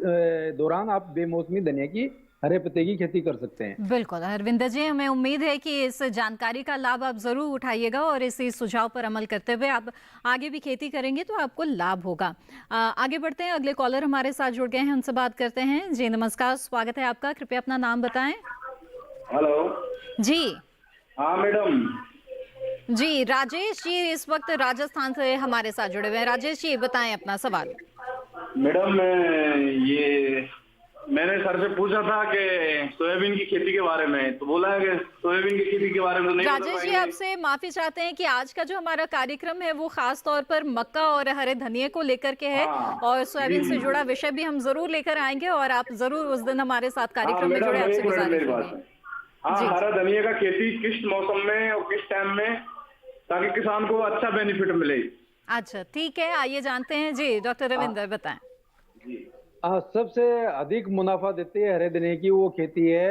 दौरान आप बेमौसमी धनिया की हरे पत्ते की खेती कर सकते हैं। बिल्कुल हरविंदर जी, हमें उम्मीद है कि इस जानकारी का लाभ आप जरूर उठाइएगा और इसी सुझाव पर अमल करते हुए आप आगे भी खेती करेंगे तो आपको लाभ होगा। आगे बढ़ते हैं, अगले कॉलर हमारे साथ जुड़ गए हैं, उनसे बात करते हैं। जी नमस्कार, स्वागत है आपका, कृपया अपना नाम बताएं। हेलो जी। हाँ मैडम जी, राजेश जी इस वक्त राजस्थान से हमारे साथ जुड़े हुए हैं। राजेश जी बताएं अपना सवाल। मैडम मैंने सर से पूछा था कि सोयाबीन की खेती के बारे में, तो बोला है कि सोयाबीन की खेती के बारे में नहीं। राजेश जी आपसे माफी चाहते हैं कि आज का जो हमारा कार्यक्रम है वो खास तौर पर मक्का और हरे धनिये को लेकर के है, और सोयाबीन से जुड़ा विषय भी हम जरूर लेकर आएंगे और आप जरूर उस दिन हमारे साथ कार्यक्रम में जुड़े। आपसे गुजारिश है। हाँ, हरा धनिया का खेती किस मौसम में और किस टाइम में, ताकि किसान को अच्छा बेनिफिट मिले। अच्छा ठीक है, आइए जानते हैं। जी डॉक्टर रविंदर बताएं। सबसे अधिक मुनाफा देती है हरे धनिया की वो खेती है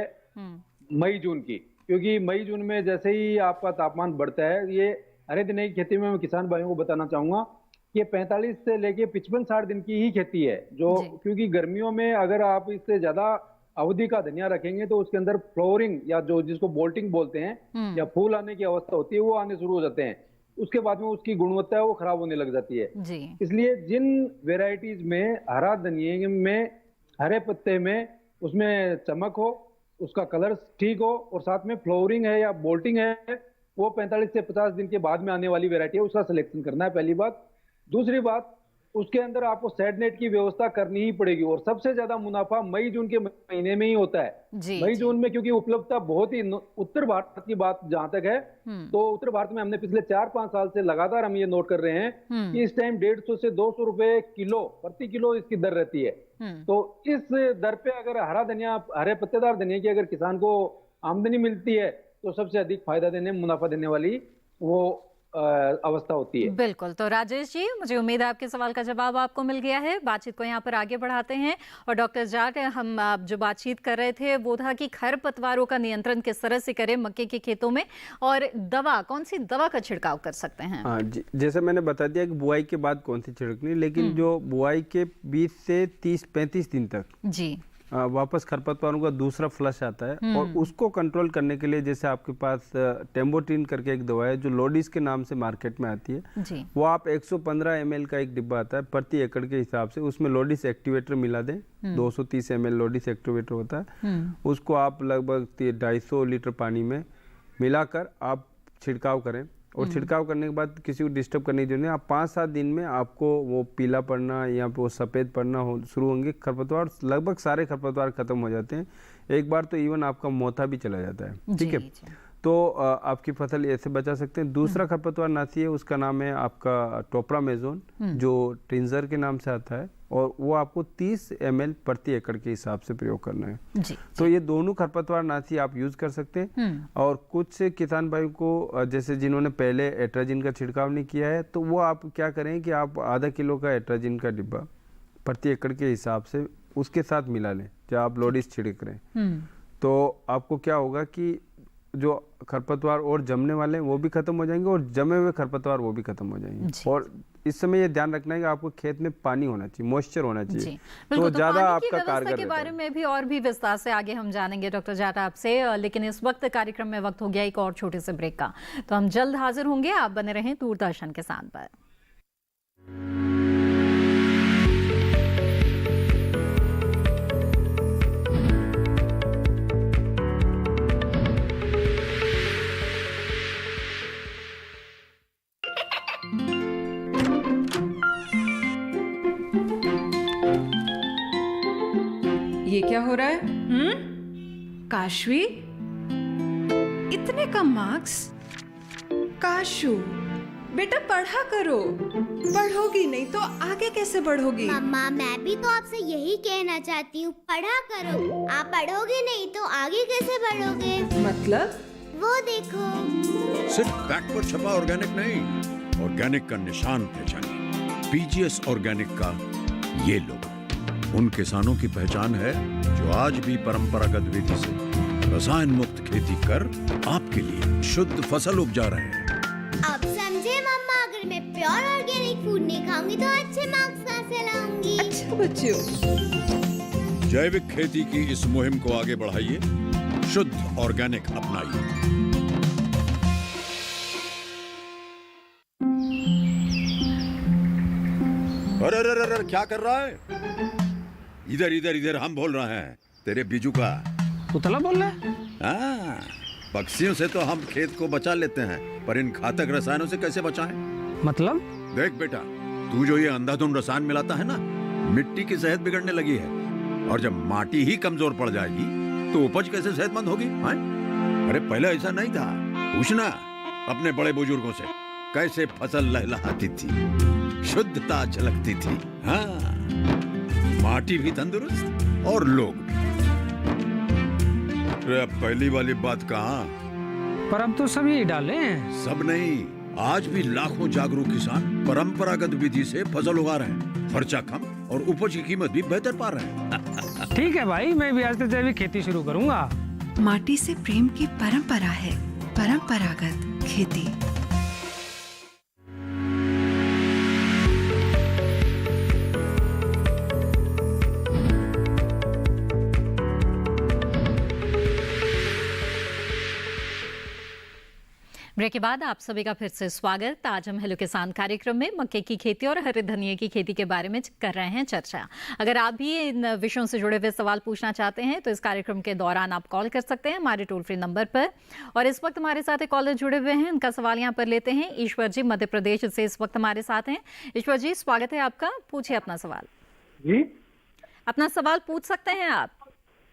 मई जून की, क्योंकि मई जून में जैसे ही आपका तापमान बढ़ता है, ये हरे धनिया की खेती में मैं किसान भाइयों को बताना चाहूंगा कि 45 से लेके 55-60 दिन की ही खेती है, जो क्योंकि गर्मियों में अगर आप इससे ज्यादा अवधि का धनिया रखेंगे तो उसके अंदर फ्लोरिंग या जो जिसको बोल्टिंग बोलते हैं या फूल आने की अवस्था होती है वो आने शुरू हो जाते हैं। उसके बाद में उसकी गुणवत्ता है वो खराब होने लग जाती है जी। इसलिए जिन वेराइटीज में हरा धनिया में हरे पत्ते में उसमें चमक हो, उसका कलर ठीक हो और साथ में फ्लोरिंग है या बोल्टिंग है, वो 45 से 50 दिन के बाद में आने वाली वेराइटी है, उसका सिलेक्शन करना है पहली बात। दूसरी बात, उसके अंदर आपको सेड नेट की व्यवस्था करनी ही पड़ेगी, और सबसे ज्यादा मुनाफा मई जून के महीने में ही होता है। मई जून में क्योंकि उपलब्धता बहुत ही, उत्तर भारत की बात जहां तक है तो उत्तर भारत में हमने पिछले 4-5 साल से लगातार हम ये नोट कर रहे हैं कि इस टाइम 150 से 200 रुपए किलो प्रति किलो इसकी दर रहती है। तो इस दर पे अगर हरा धनिया, हरे पत्तेदार धनिया की अगर किसान को आमदनी मिलती है तो सबसे अधिक फायदा देने, मुनाफा देने वाली वो अवस्था होती है। बिल्कुल। तो राजेश जी, मुझे उम्मीद है आपके सवाल का जवाब आपको मिल गया है। बातचीत को यहाँ पर आगे बढ़ाते हैं और डॉक्टर जाट, हम जो बातचीत कर रहे थे वो था कि खरपतवारों का नियंत्रण किस तरह से करें मक्के के खेतों में, और दवा, कौन सी दवा का छिड़काव कर सकते हैं। हाँ जी, जैसे मैंने बता दिया कि बुआई के बाद कौन सी छिड़कनी, लेकिन जो बुआई के 20 से 30-35 दिन तक जी वापस खरपतवारों का दूसरा फ्लश आता है, और उसको कंट्रोल करने के लिए जैसे आपके पास टेम्बोट्रिन करके एक दवा है जो लोडिस के नाम से मार्केट में आती है जी। वो आप 115 ml का एक डिब्बा आता है प्रति एकड़ के हिसाब से, उसमें लोडिस एक्टिवेटर मिला दें। 230 ml लोडिस एक्टिवेटर होता है, उसको आप लगभग 250 लीटर पानी में मिलाकर आप छिड़काव करें, और छिड़काव करने के बाद किसी को डिस्टर्ब करने की जरूरत नहीं। आप 5-7 दिन में आपको वो पीला पड़ना या वो सफ़ेद पड़ना शुरू होंगे, खरपतवार लगभग सारे खरपतवार खत्म हो जाते हैं। एक बार तो इवन आपका मोथा भी चला जाता है, ठीक है, तो आपकी फसल ऐसे बचा सकते हैं। दूसरा खरपतवार नाशी है, उसका नाम है आपका टोप्रामेजोन, जो ट्रिंजर के नाम से आता है, और वो आपको 30 ml प्रति एकड़ के हिसाब से प्रयोग करना है जी। तो ये दोनों खरपतवार नाशी आप यूज कर सकते हैं। और कुछ किसान भाइयों को जैसे जिन्होंने पहले एट्राजिन का छिड़काव नहीं किया है, तो वो आप क्या करें कि आप आधा किलो का एट्राजिन का डिब्बा प्रति एकड़ के हिसाब से उसके साथ मिला लें जब आप लोडिस छिड़क रहे हैं। तो आपको क्या होगा कि जो खरपतवार और जमने वाले हैं वो भी खत्म हो जाएंगे, और जमे हुए खरपतवार वो भी खत्म हो जाएंगे। और इस समय ये ध्यान रखना है कि आपको खेत में पानी होना चाहिए, मॉइस्चर होना चाहिए, तो ज्यादा आपका कारगर के बारे में भी और भी विस्तार से आगे हम जानेंगे डॉक्टर जाट आपसे, लेकिन इस वक्त कार्यक्रम में वक्त हो गया एक और छोटे से ब्रेक का, तो हम जल्द हाजिर होंगे। आप बने रहें दूरदर्शन के साथ पर। क्या हो रहा है? काशवी, इतने कम मार्क्स? काशू, बेटा पढ़ा करो। पढ़ोगी नहीं तो आगे कैसे बढ़ोगी? मम्मा, मैं भी तो आपसे यही कहना चाहती हूँ, पढ़ा करो। आप पढ़ोगे नहीं तो आगे कैसे बढ़ोगे? मतलब? वो देखो। सिर्फ बैक पर छपा ऑर्गेनिक नहीं, ऑर्गेनिक का निशान पहचानिए। पीजीएस ऑर्गेनिक का ये लोगो उन किसानों की पहचान है जो आज भी परंपरागत विधि से रसायन मुक्त खेती कर आपके लिए शुद्ध फसल उपजा रहे हैं। अब समझे मम्मा, अगर मैं प्योर ऑर्गेनिक फूड नहीं खाऊंगी तो अच्छे मार्क्स कहाँ से लाऊंगी? अच्छा बच्चों, जैविक खेती की इस मुहिम को आगे बढ़ाइए, शुद्ध ऑर्गेनिक अपनाइए। अरे अरे अरे क्या कर रहा है? इधर इधर इधर, हम बोल रहे हैं तेरे बीजू का। पुतला बोल रहा है? हाँ, पक्षियों से तो हम खेत को बचा लेते हैं, पर इन घातक रसायनों से कैसे बचाएं? मतलब? देख बेटा, तू जो ये अंधाधुंध रसायन मिलाता है ना, मिट्टी की सेहत बिगड़ने लगी है। और जब माटी ही कमजोर पड़ जाएगी तो उपज कैसे सेहतमंद होगी? हाँ? अरे पहले ऐसा नहीं था। पूछना अपने बड़े बुजुर्गों से, कैसे फसल लहलहाती थी, शुद्धता झलकती थी। हाँ, माटी भी तंदुरुस्त और लोग भी। अरे अब पहली वाली बात कहाँ? पर अब तो सब यही डाले हैं। सब नहीं, आज भी लाखों जागरूक किसान परंपरागत विधि से फसल उगा रहे हैं। खर्चा कम और उपज की कीमत भी बेहतर पा रहे हैं। ठीक है भाई, मैं भी आज से जैविक खेती शुरू करूंगा। माटी से प्रेम की परंपरा है परंपरागत खेती। ब्रेक के बाद आप सभी का फिर से स्वागत। आज हम हेलो किसान कार्यक्रम में मक्के की खेती और हरे धनिये की खेती के बारे में कर रहे हैं चर्चा। अगर आप भी इन विषयों से जुड़े हुए सवाल पूछना चाहते हैं तो इस कार्यक्रम के दौरान आप कॉल कर सकते हैं हमारे टोल फ्री नंबर पर। और इस वक्त हमारे साथ एक कॉलर जुड़े हुए हैं, उनका सवाल यहाँ पर लेते हैं। ईश्वर जी मध्य प्रदेश से इस वक्त हमारे साथ हैं। ईश्वर जी, स्वागत है आपका, पूछिए अपना सवाल। जी, अपना सवाल पूछ सकते हैं आप।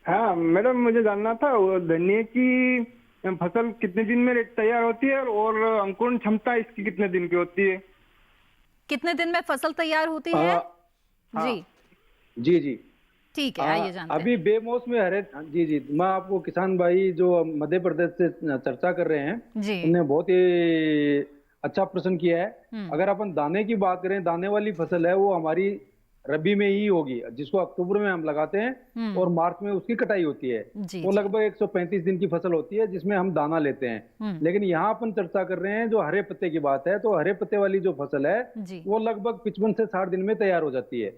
हाँ मैडम, मुझे जानना था धनिये की फसल कितने दिन में तैयार होती है और अंकुरण क्षमता इसकी कितने दिन की होती है? कितने दिन में फसल तैयार होती है? जी जी जी ठीक है, आइए जानते हैं। अभी बेमौसमी हरे जी जी मैं आपको किसान भाई जो मध्य प्रदेश से चर्चा कर रहे हैं जी, उन्होंने बहुत ही अच्छा प्रश्न किया है। अगर अपन दाने की बात करें, दाने वाली फसल है वो हमारी रबी में ही होगी, जिसको अक्टूबर में हम लगाते हैं और मार्च में उसकी कटाई होती है। वो लगभग 135 दिन की फसल होती है जिसमें हम दाना लेते हैं। लेकिन यहाँ अपन चर्चा कर रहे हैं जो हरे पत्ते की बात है, तो हरे पत्ते वाली जो फसल है वो लगभग 55 से 60 दिन में तैयार हो जाती है।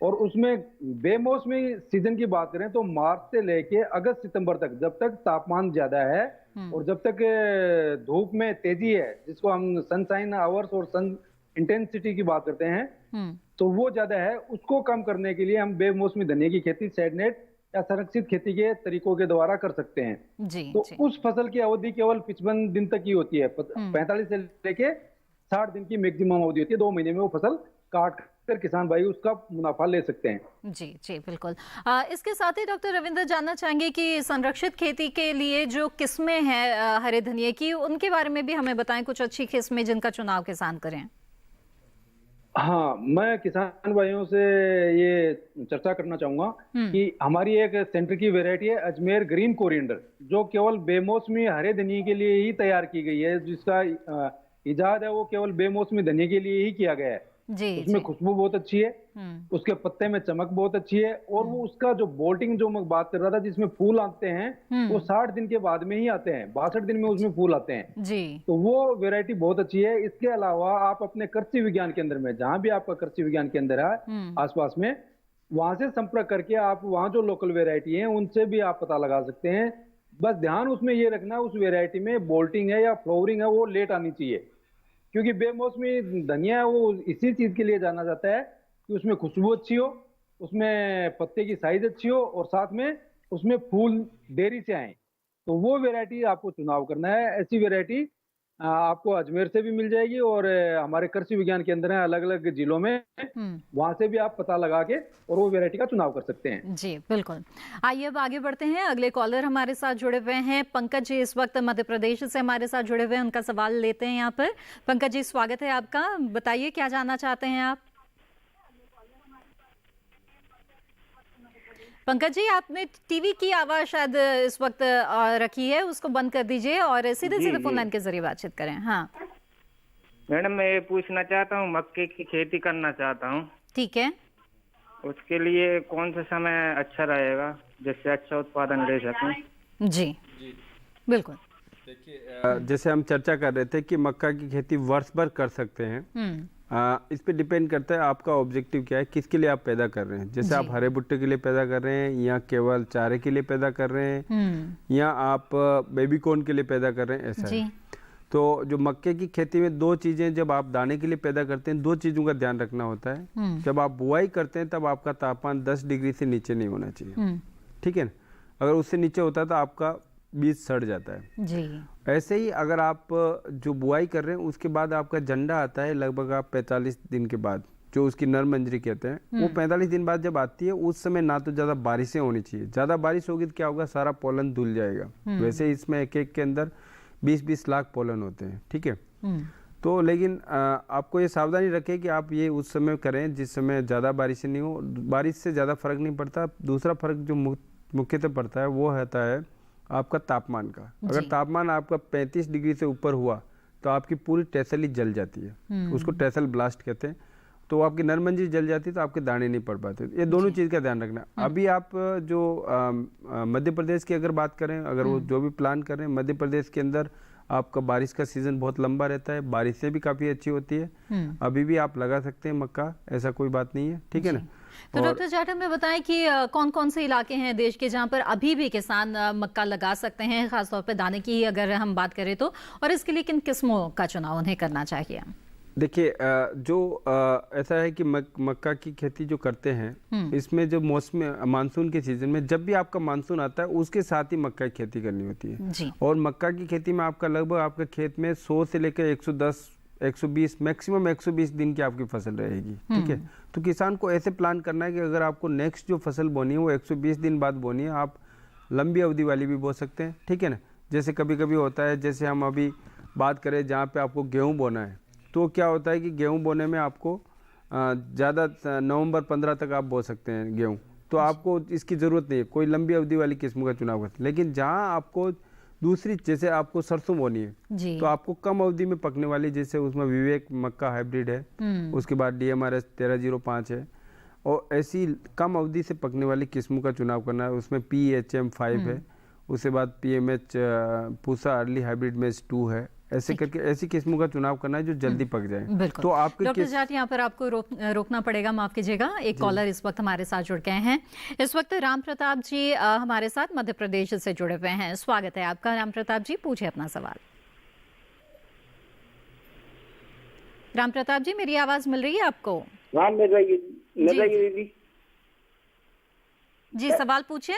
और उसमें बेमौसमी सीजन की बात करें तो मार्च से लेके अगस्त सितंबर तक, जब तक तापमान ज्यादा है और जब तक धूप में तेजी है, जिसको हम सनशाइन आवर्स और सन इंटेंसिटी की बात करते हैं, तो वो ज्यादा है, उसको कम करने के लिए हम बेमौसमी धनिये की खेती शेडनेट या संरक्षित खेती के तरीकों के द्वारा कर सकते हैं। तो उस फसल की अवधि केवल 55 दिन तक की होती है। 45 से लेके 60 दिन की मैक्सिमम अवधि होती है। 2 महीने में वो फसल काट कर किसान भाई उसका मुनाफा ले सकते हैं। जी जी बिल्कुल। इसके साथ ही डॉक्टर रविंद्र जानना चाहेंगे कि संरक्षित खेती के लिए जो किस्में हैं हरे धनिये की, उनके बारे में भी हमें बताएं, कुछ अच्छी किस्में जिनका चुनाव किसान करें। हाँ, मैं किसान भाइयों से ये चर्चा करना चाहूंगा कि हमारी एक सेंटर की वैरायटी है अजमेर ग्रीन कोरिएंडर, जो केवल बेमौसमी हरे धनिये के लिए ही तैयार की गई है। जिसका इजाद है वो केवल बेमौसमी धनिये के लिए ही किया गया है। उसमें खुशबू बहुत अच्छी है, उसके पत्ते में चमक बहुत अच्छी है और वो उसका जो बोल्टिंग जो मैं बात कर रहा था जिसमें फूल आते हैं वो 60 दिन के बाद में ही आते हैं, 62 दिन में उसमें फूल आते हैं जी। तो वो वैरायटी बहुत अच्छी है। इसके अलावा आप अपने कृषि विज्ञान केंद्र में, जहां भी आपका कृषि विज्ञान केंद्र है आसपास में, वहां से संपर्क करके आप वहां जो लोकल वेरायटी है उनसे भी आप पता लगा सकते हैं। बस ध्यान उसमें ये रखना उस वेरायटी में बोल्टिंग है या फ्लावरिंग है वो लेट आनी चाहिए, क्योंकि बेमौसमी धनिया वो इसी चीज के लिए जाना जाता है कि उसमें खुशबू अच्छी हो, उसमें पत्ते की साइज अच्छी हो और साथ में उसमें फूल देरी से आए। तो वो वैरायटी आपको चुनाव करना है। ऐसी वैरायटी आपको अजमेर से भी मिल जाएगी और हमारे कृषि विज्ञान केंद्र हैं अलग अलग जिलों में, वहां से भी आप पता लगा के और वो वैरायटी का चुनाव कर सकते हैं। जी बिल्कुल। आइए अब आगे बढ़ते हैं। अगले कॉलर हमारे साथ जुड़े हुए हैं पंकज जी, इस वक्त मध्य प्रदेश से हमारे साथ जुड़े हुए हैं। उनका सवाल लेते हैं यहाँ पर। पंकज जी, स्वागत है आपका। बताइए क्या जानना चाहते हैं आप। पंकज जी, आपने टीवी की आवाज शायद इस वक्त रखी है, उसको बंद कर दीजिए और सीधे सीधे फोन लाइन के जरिए बातचीत करें। हाँ मैडम, मैं ये पूछना चाहता हूँ, मक्के की खेती करना चाहता हूँ। ठीक है। उसके लिए कौन सा समय अच्छा रहेगा जिससे अच्छा उत्पादन ले सकें? जी बिल्कुल। देखिए, जैसे हम चर्चा कर रहे थे कि मक्का की खेती वर्ष भर कर सकते हैं। इस पे डिपेंड करता है आपका ऑब्जेक्टिव क्या है, किसके लिए आप पैदा कर रहे हैं। जैसे आप हरे भुट्टे के लिए पैदा कर रहे हैं, या केवल चारे के लिए पैदा कर रहे हैं, या आप बेबी कॉर्न के लिए पैदा कर रहे हैं, ऐसा है। तो जो मक्के की खेती में दो चीजें, जब आप दाने के लिए पैदा करते हैं, दो चीजों का ध्यान रखना होता है। जब आप बुआई करते हैं तब आपका तापमान 10 डिग्री से नीचे नहीं होना चाहिए, ठीक है ना। अगर उससे नीचे होता है तो आपका बीज सड़ जाता है। जी। ऐसे ही अगर आप जो बुआई कर रहे हैं उसके बाद आपका झंडा आता है, लगभग आप 45 दिन के बाद, जो उसकी नर मंजरी कहते हैं, वो 45 दिन बाद जब आती है, उस समय ना तो ज्यादा बारिशें होनी चाहिए। ज्यादा बारिश होगी तो क्या होगा, सारा पोलन धुल जाएगा। वैसे इसमें एक एक के अंदर 20-20 लाख पोलन होते हैं, ठीक है। तो लेकिन आपको ये सावधानी रखें कि आप ये उस समय करें जिस समय ज़्यादा बारिशें नहीं हो। बारिश से ज़्यादा फर्क नहीं पड़ता। दूसरा फर्क जो मुख्यतः पड़ता है वो होता है आपका तापमान का। अगर तापमान आपका 35 डिग्री से ऊपर हुआ तो आपकी पूरी टेसल ही जल जाती है, उसको टेसल ब्लास्ट कहते हैं। तो आपकी नरमंजी जल जाती है तो आपके दाने नहीं पड़ पाते। ये दोनों चीज़ का ध्यान रखना। अभी आप जो मध्य प्रदेश की अगर बात करें, अगर वो जो भी प्लान कर रहे हैं, मध्य प्रदेश के अंदर आपका बारिश का सीजन बहुत लंबा रहता है, बारिशें भी काफ़ी अच्छी होती है। अभी भी आप लगा सकते हैं मक्का, ऐसा कोई बात नहीं है, ठीक है ना। तो डॉक्टर जाटव में बताएं कि कौन कौन से इलाके हैं देश के जहां पर अभी भी किसान मक्का लगा सकते हैं, खासतौर पर दाने की अगर हम बात करें तो, और इसके लिए किन किस्मों का चुनाव उन्हें करना चाहिए? देखिए, जो ऐसा है कि मक्का की खेती जो करते हैं, इसमें जो मौसम मानसून के सीजन में जब भी आपका मानसून आता है उसके साथ ही मक्का की खेती करनी होती है जी। और मक्का की खेती में आपका लगभग आपके खेत में 100 से लेकर 110 120 मैक्सिमम 120 दिन की आपकी फसल रहेगी, ठीक है। तो किसान को ऐसे प्लान करना है कि अगर आपको नेक्स्ट जो फसल बोनी है वो 120 दिन बाद बोनी है, आप लंबी अवधि वाली भी बो सकते हैं, ठीक है ना। जैसे कभी कभी होता है, जैसे हम अभी बात करें जहाँ पे आपको गेहूँ बोना है, तो क्या होता है कि गेहूं बोने में आपको ज़्यादा नवंबर 15 तक आप बो सकते हैं गेहूं, तो आपको इसकी ज़रूरत नहीं है, कोई लंबी अवधि वाली किस्म का चुनाव करते। लेकिन जहां आपको दूसरी, जैसे आपको सरसों बोनी है तो आपको कम अवधि में पकने वाली, जैसे उसमें विवेक मक्का हाइब्रिड है, उसके बाद DMRS 1305 है, और ऐसी कम अवधि से पकने वाली किस्मों का चुनाव करना है। उसमें PHM 5 है, उसके बाद PMH पूसा अर्ली हाइब्रिड में 2 है। ऐसे करके ऐसी किस्मों का चुनाव करना है जो जल्दी पक जाए। तो आपके डॉक्टर जाट यहाँ पर आपको रोकना पड़ेगा, माफ कीजिएगा। एक कॉलर इस वक्त हमारे साथ जुड़ गए हैं। इस वक्त राम प्रताप जी हमारे साथ मध्य प्रदेश से जुड़े हुए हैं। स्वागत है आपका राम प्रताप जी, पूछिए अपना सवाल। राम प्रताप जी, मेरी आवाज मिल रही है आपको? हाँ, मिल रही है जी, सवाल पूछिए।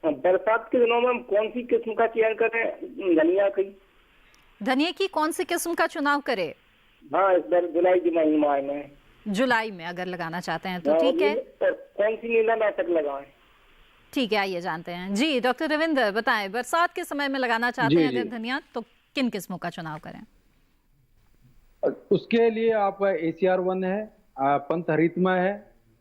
बरसात के दिनों में हम कौन सी किस्म का चयन करें? धनिया की धनिया की कौन सी किस्म का चुनाव करे? हाँ, इस बार जुलाई के महीने में, जुलाई में अगर लगाना चाहते हैं तो ठीक है। कौन सी नीलानाशक लगाएं? ठीक है, आइए जानते हैं। जी डॉक्टर रविंद्र बताएं, बरसात के समय में लगाना चाहते हैं अगर धनिया, तो किन किस्मों का चुनाव करें? उसके लिए आपका ACR 1 है, पंत हरितमा है,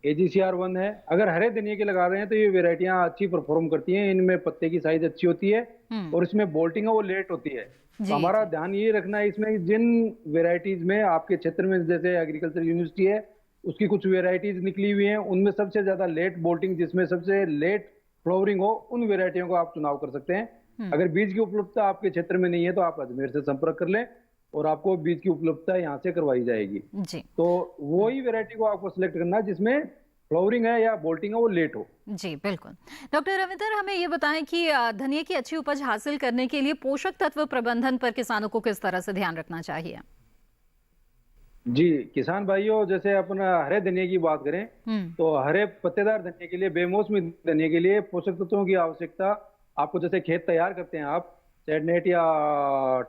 AGCR 1 है। अगर हरे धनिया के लगा रहे हैं तो ये वेराइटियां अच्छी परफॉर्म करती हैं, इनमें पत्ते की साइज अच्छी होती है और इसमें बोल्टिंग है वो लेट होती है। तो हमारा ध्यान ये रखना है इसमें, जिन वेराइटीज में आपके क्षेत्र में, जैसे एग्रीकल्चर यूनिवर्सिटी है, उसकी कुछ वेराइटीज निकली हुई हैं, उनमें सबसे ज्यादा लेट बोल्टिंग, जिसमें सबसे लेट फ्लावरिंग हो, उन वेराइटियों को आप चुनाव कर सकते हैं। अगर बीज की उपलब्धता आपके क्षेत्र में नहीं है तो आप अजमेर से संपर्क कर लें और आपको बीज की उपलब्धता यहाँ से करवाई जाएगी जी। तो वही वेराइटी को आपको सिलेक्ट करना है जिसमें फ्लावरिंग है या बोल्टिंग है वो लेट हो। जी बिल्कुल। डॉक्टर रविंद्र, हमें ये बताएं कि धनिया की अच्छी उपज हासिल करने के लिए पोषक तत्व प्रबंधन पर किसानों को किस तरह से ध्यान रखना चाहिए? जी किसान भाइयों, जैसे अपना हरे धनिया की बात करें तो हरे पत्तेदार धनिया के लिए, बेमौसमी धनिया के लिए पोषक तत्वों की आवश्यकता आपको, जैसे खेत तैयार करते हैं आप शेड नेट या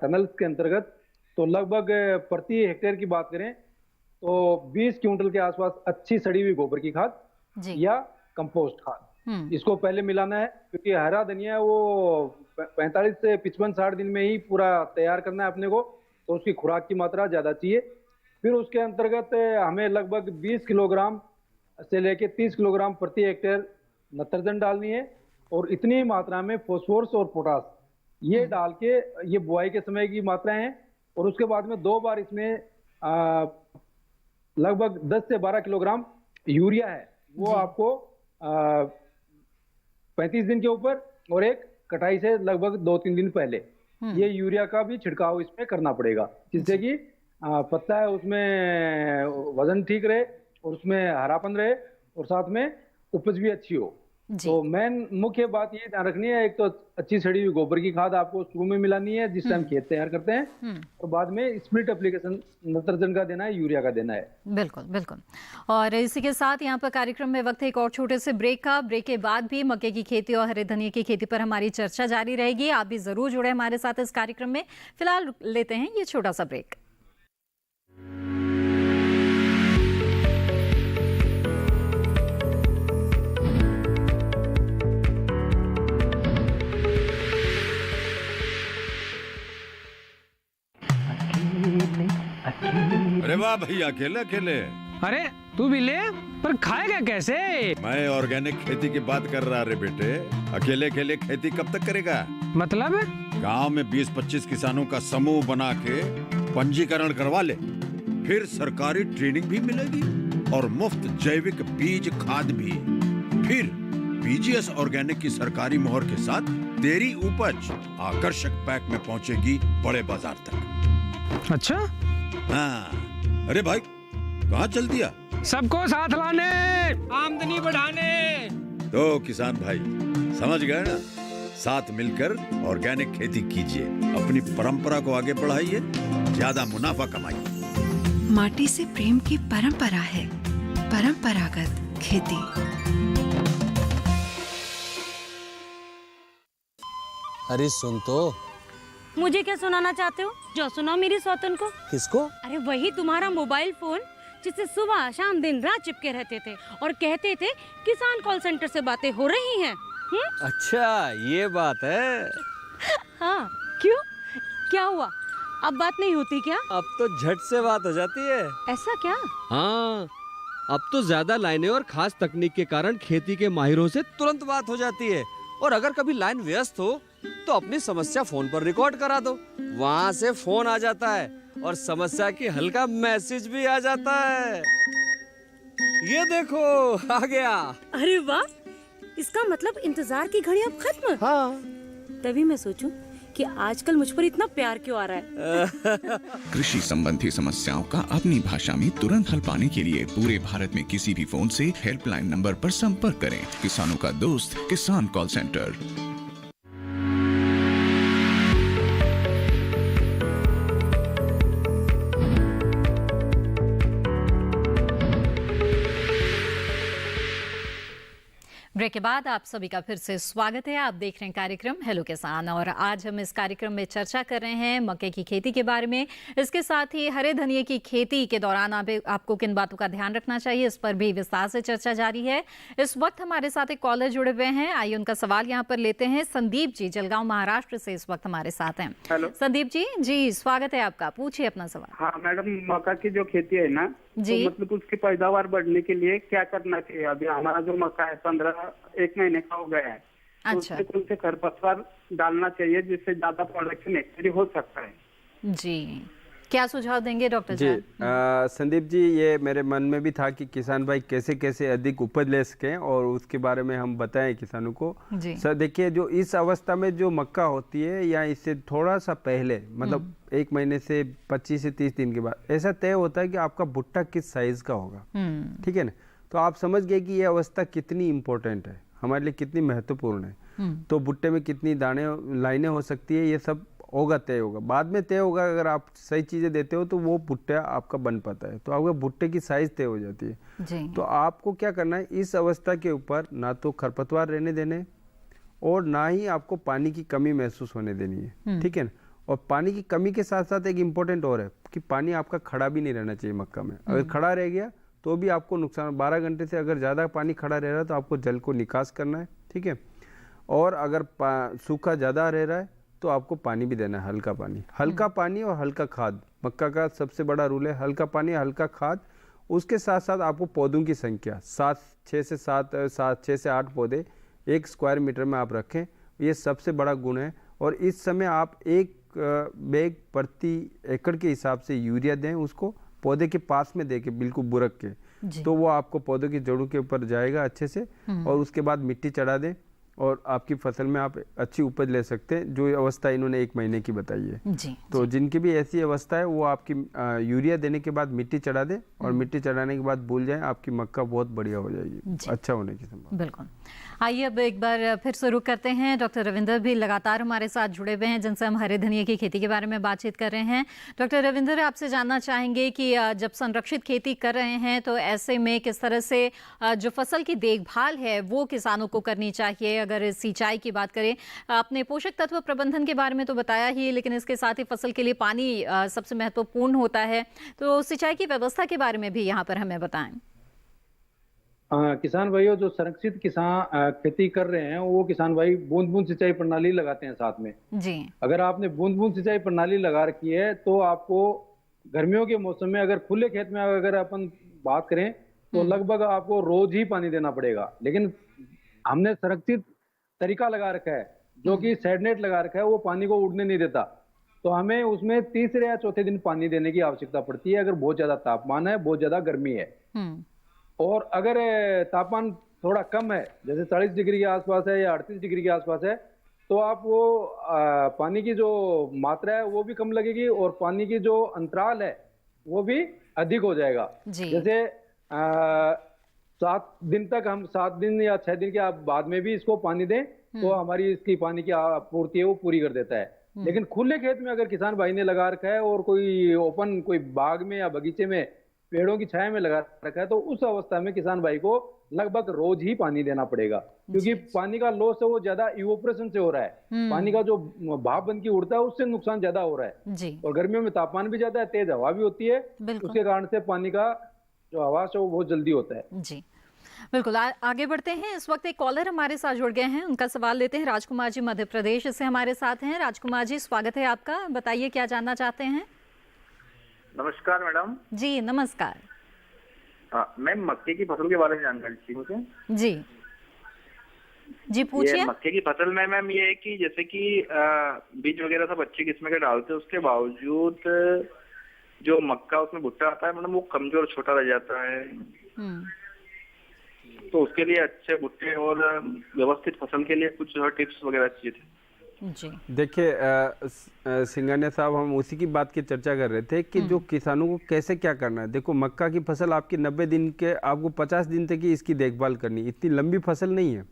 टनल्स के अंतर्गत, तो लगभग प्रति हेक्टेयर की बात करें तो 20 क्विंटल के आसपास अच्छी सड़ी हुई गोबर की खाद या कंपोस्ट खाद इसको पहले मिलाना है, क्योंकि हरा धनिया वो 45 से 55-60 दिन में ही पूरा तैयार करना है अपने को, तो उसकी खुराक की मात्रा ज्यादा चाहिए। फिर उसके अंतर्गत हमें लगभग 20 किलोग्राम से लेके 30 किलोग्राम प्रति हेक्टेयर नत्रजन डालनी है, और इतनी मात्रा में फॉस्फोरस और पोटास ये डाल के, ये बुआई के समय की मात्रा है। और उसके बाद में 2 बार इसमें लगभग 10 से 12 किलोग्राम यूरिया है, वो आपको 35 दिन के ऊपर और एक कटाई से लगभग 2-3 दिन पहले ये यूरिया का भी छिड़काव इसमें करना पड़ेगा, जिससे कि पत्ता है उसमें वजन ठीक रहे और उसमें हरापन रहे और साथ में उपज भी अच्छी हो। तो मेन मुख्य बात ये ध्यान रखनी है, एक तो अच्छी सड़ी हुई गोबर की खाद आपको शुरू में मिलानी है जिस टाइम खेत तैयार करते हैं, और बाद में स्प्लिट एप्लीकेशन नत्रजन का देना है, यूरिया का देना है। बिल्कुल बिल्कुल। और इसी के साथ यहाँ पर कार्यक्रम में वक्त है एक और छोटे से ब्रेक का। ब्रेक के बाद भी मक्के की खेती और हरे धनिया की खेती पर हमारी चर्चा जारी रहेगी। आप भी जरूर जुड़े हमारे साथ इस कार्यक्रम में। फिलहाल लेते हैं ये छोटा सा ब्रेक। अरे वाह भैया, अकेले अकेले। अरे तू भी ले, पर खाएगा कैसे? मैं ऑर्गेनिक खेती की बात कर रहा रे बेटे। अकेले अकेले खेती कब तक करेगा? मतलब गांव में 20-25 किसानों का समूह बना के पंजीकरण करवा ले, फिर सरकारी ट्रेनिंग भी मिलेगी और मुफ्त जैविक बीज खाद भी। फिर बीजीएस ऑर्गेनिक की सरकारी मोहर के साथ तेरी उपज आकर्षक पैक में पहुंचेगी बड़े बाजार तक। अच्छा? हाँ। अरे भाई कहाँ चल दिया? सबको साथ लाने, आमदनी बढ़ाने। तो किसान भाई समझ गए ना, साथ मिलकर ऑर्गेनिक खेती कीजिए, अपनी परंपरा को आगे बढ़ाइए, ज्यादा मुनाफा कमाइए। माटी से प्रेम की परंपरा है परंपरागत खेती। अरे सुन तो। मुझे क्या सुनाना चाहते हो? जो सुनाओ मेरी सौतन को। किसको? अरे वही तुम्हारा मोबाइल फोन जिससे सुबह शाम दिन रात चिपके रहते थे और कहते थे किसान कॉल सेंटर से बातें हो रही हैं। अच्छा ये बात है। हाँ क्यों, क्या हुआ? अब बात नहीं होती क्या? अब तो झट से बात हो जाती है। ऐसा क्या? हाँ, अब तो ज्यादा लाइनें और खास तकनीक के कारण खेती के माहिरों से तुरंत बात हो जाती है। और अगर कभी लाइन व्यस्त हो तो अपनी समस्या फोन पर रिकॉर्ड करा दो, वहाँ से फोन आ जाता है और समस्या की हल का मैसेज भी आ जाता है। ये देखो आ गया। अरे वाह, इसका मतलब इंतजार की घड़ी अब खत्म। हाँ। तभी मैं सोचूं कि आजकल मुझ पर इतना प्यार क्यों आ रहा है। कृषि संबंधी समस्याओं का अपनी भाषा में तुरंत हल पाने के लिए पूरे भारत में किसी भी फोन से हेल्पलाइन नंबर पर संपर्क करें। किसानों का दोस्त किसान कॉल सेंटर। ब्रेक के बाद आप सभी का फिर से स्वागत है। आप देख रहे हैं कार्यक्रम हेलो किसान, और आज हम इस कार्यक्रम में चर्चा कर रहे हैं मक्के की खेती के बारे में। इसके साथ ही हरे धनिये की खेती के दौरान आपको किन बातों का ध्यान रखना चाहिए, इस पर भी विस्तार से चर्चा जारी है। इस वक्त हमारे साथ एक कॉलर जुड़े हुए हैं, आइए उनका सवाल यहाँ पर लेते हैं। संदीप जी जलगांव महाराष्ट्र से इस वक्त हमारे साथ हैं। हेलो संदीप जी स्वागत है आपका, पूछिए अपना सवाल। हाँ मैडम, मक्का की जो खेती है ना, जी, तो मतलब उसकी पैदावार बढ़ने के लिए क्या करना चाहिए? अभी हमारा जो मक्का है 1 महीने का हो गया है। अच्छा। तो उससे कौन से खरपतवार डालना चाहिए जिससे ज्यादा प्रोडक्शन एक्चुअली हो सकता है? जी, क्या सुझाव देंगे डॉक्टर जी? संदीप जी, ये मेरे मन में भी था कि किसान भाई कैसे कैसे अधिक उपज ले सकें और उसके बारे में हम बताएं किसानों को। सर देखिए, जो इस अवस्था में जो मक्का होती है या इससे थोड़ा सा पहले, मतलब 1 महीने से 25 से 30 दिन के बाद ऐसा तय होता है कि आपका भुट्टा किस साइज का होगा। ठीक है ना? तो आप समझ गए कि ये अवस्था कितनी इम्पोर्टेंट है, हमारे लिए कितनी महत्वपूर्ण है। तो भुट्टे में कितनी लाइनें हो सकती है, ये सब होगा, तय होगा, बाद में तय होगा। अगर आप सही चीज़ें देते हो तो वो भुट्टा आपका बन पाता है, तो आपका भुट्टे की साइज तय हो जाती है। तो आपको क्या करना है, इस अवस्था के ऊपर ना तो खरपतवार रहने देने और ना ही आपको पानी की कमी महसूस होने देनी है, ठीक है ना। और पानी की कमी के साथ साथ एक इम्पोर्टेंट और है कि पानी आपका खड़ा भी नहीं रहना चाहिए मक्का में। अगर खड़ा रह गया तो भी आपको नुकसान, 12 घंटे से अगर ज़्यादा पानी खड़ा रह रहा है तो आपको जल को निकास करना है, ठीक है। और अगर सूखा ज़्यादा रह रहा है तो आपको पानी भी देना है, हल्का पानी और हल्का खाद। मक्का का सबसे बड़ा रूल है हल्का पानी, हल्का खाद। उसके साथ साथ आपको पौधों की संख्या 6 से 8 पौधे 1 स्क्वायर मीटर में आप रखें, ये सबसे बड़ा गुण है। और इस समय आप 1 बैग प्रति एकड़ के हिसाब से यूरिया दें, उसको पौधे के पास में देके बिल्कुल बुरक के, तो वो आपको पौधों की जड़ों के ऊपर जाएगा अच्छे से। और उसके बाद मिट्टी चढ़ा दें और आपकी फसल में आप अच्छी उपज ले सकते हैं, जो अवस्था इन्होंने 1 महीने की बताई है। तो जिनकी भी ऐसी अवस्था है वो आपकी यूरिया देने के बाद मिट्टी चढ़ा दें और मिट्टी चढ़ाने के बाद भूल जाएं, आपकी मक्का बहुत बढ़िया हो जाएगी, अच्छा होने की संभावना। बिल्कुल। आइए अब एक बार फिर से रुक करते हैं। डॉक्टर रविंदर भी लगातार हमारे साथ जुड़े हुए हैं, जिनसे हम हरे धनिया की खेती के बारे में बातचीत कर रहे हैं। डॉक्टर रविंदर, आपसे जानना चाहेंगे कि जब संरक्षित खेती कर रहे हैं तो ऐसे में किस तरह से जो फसल की देखभाल है वो किसानों को करनी चाहिए। अगर सिंचाई की बात करें, आपने पोषक तत्व प्रबंधन के बारे में तो बताया ही, लेकिन इसके साथ ही फसल के लिए पानी सबसे महत्वपूर्ण होता है, तो सिंचाई की व्यवस्था के बारे में भी यहाँ पर हमें बताएं। किसान भाइयों, जो संरक्षित किसान खेती कर रहे हैं वो किसान भाई बूंद बूंद सिंचाई प्रणाली लगाते हैं साथ में जी। अगर आपने बूंद बूंद सिंचाई प्रणाली लगा रखी है तो आपको गर्मियों के मौसम में अगर खुले खेत में अगर अपन बात करें तो लगभग आपको रोज ही पानी देना पड़ेगा। लेकिन हमने संरक्षित तरीका लगा रखा है जो कि सेडनेट लगा रखा है, वो पानी को उड़ने नहीं देता, तो हमें उसमें तीसरे या चौथे दिन पानी देने की आवश्यकता पड़ती है अगर बहुत ज्यादा तापमान है, बहुत ज्यादा गर्मी है। और अगर तापमान थोड़ा कम है, जैसे 40 डिग्री के आसपास है या 38 डिग्री के आसपास है, तो आप वो पानी की जो मात्रा है वो भी कम लगेगी और पानी की जो अंतराल है वो भी अधिक हो जाएगा। जैसे 7 दिन तक हम 7 दिन या 6 दिन के बाद में भी इसको पानी दें तो हमारी इसकी पानी की आपूर्ति है वो पूरी कर देता है। लेकिन खुले खेत में अगर किसान भाई ने लगा रखा है और कोई बाग में या बगीचे में पेड़ों की छाया में लगा रखा है, तो उस अवस्था में किसान भाई को लगभग रोज ही पानी देना पड़ेगा, क्योंकि पानी का लॉस है वो ज्यादा इवोपरेशन से हो रहा है। पानी का जो भाप बन के उड़ता है उससे नुकसान ज्यादा हो रहा है। और गर्मियों में तापमान भी ज्यादा है, तेज हवा भी होती है, उसके कारण से पानी का जो आवास है वो बहुत जल्दी होता है। जी बिल्कुल। आगे बढ़ते हैं। इस वक्त एक कॉलर हमारे साथ जुड़ गए हैं, उनका सवाल लेते हैं। राजकुमार जी मध्य प्रदेश से हमारे साथ हैं। राजकुमार जी, स्वागत है आपका, बताइए क्या जानना चाहते हैं। नमस्कार मैडम। जी नमस्कार। मैम, मक्के की फसल के बारे में जानकारी थी मुझे। जी जी पूछिए। मक्के की फसल में मैम ये है कि जैसे कि बीज वगैरह सब अच्छी किस्म के डालते हैं, उसके बावजूद जो मक्का उसमें भुट्टा आता है मैडम वो कमजोर छोटा रह जाता है, तो उसके लिए अच्छे भुट्टे और व्यवस्थित फसल के लिए कुछ टिप्स वगैरह चाहिए थे। देखिए सिंघानिया साहब, हम उसी की बात की चर्चा कर रहे थे कि जो किसानों को कैसे क्या करना है। देखो, मक्का की फसल आपकी 90 दिन के, आपको 50 दिन तक ही इसकी देखभाल करनी, इतनी लंबी फसल नहीं है।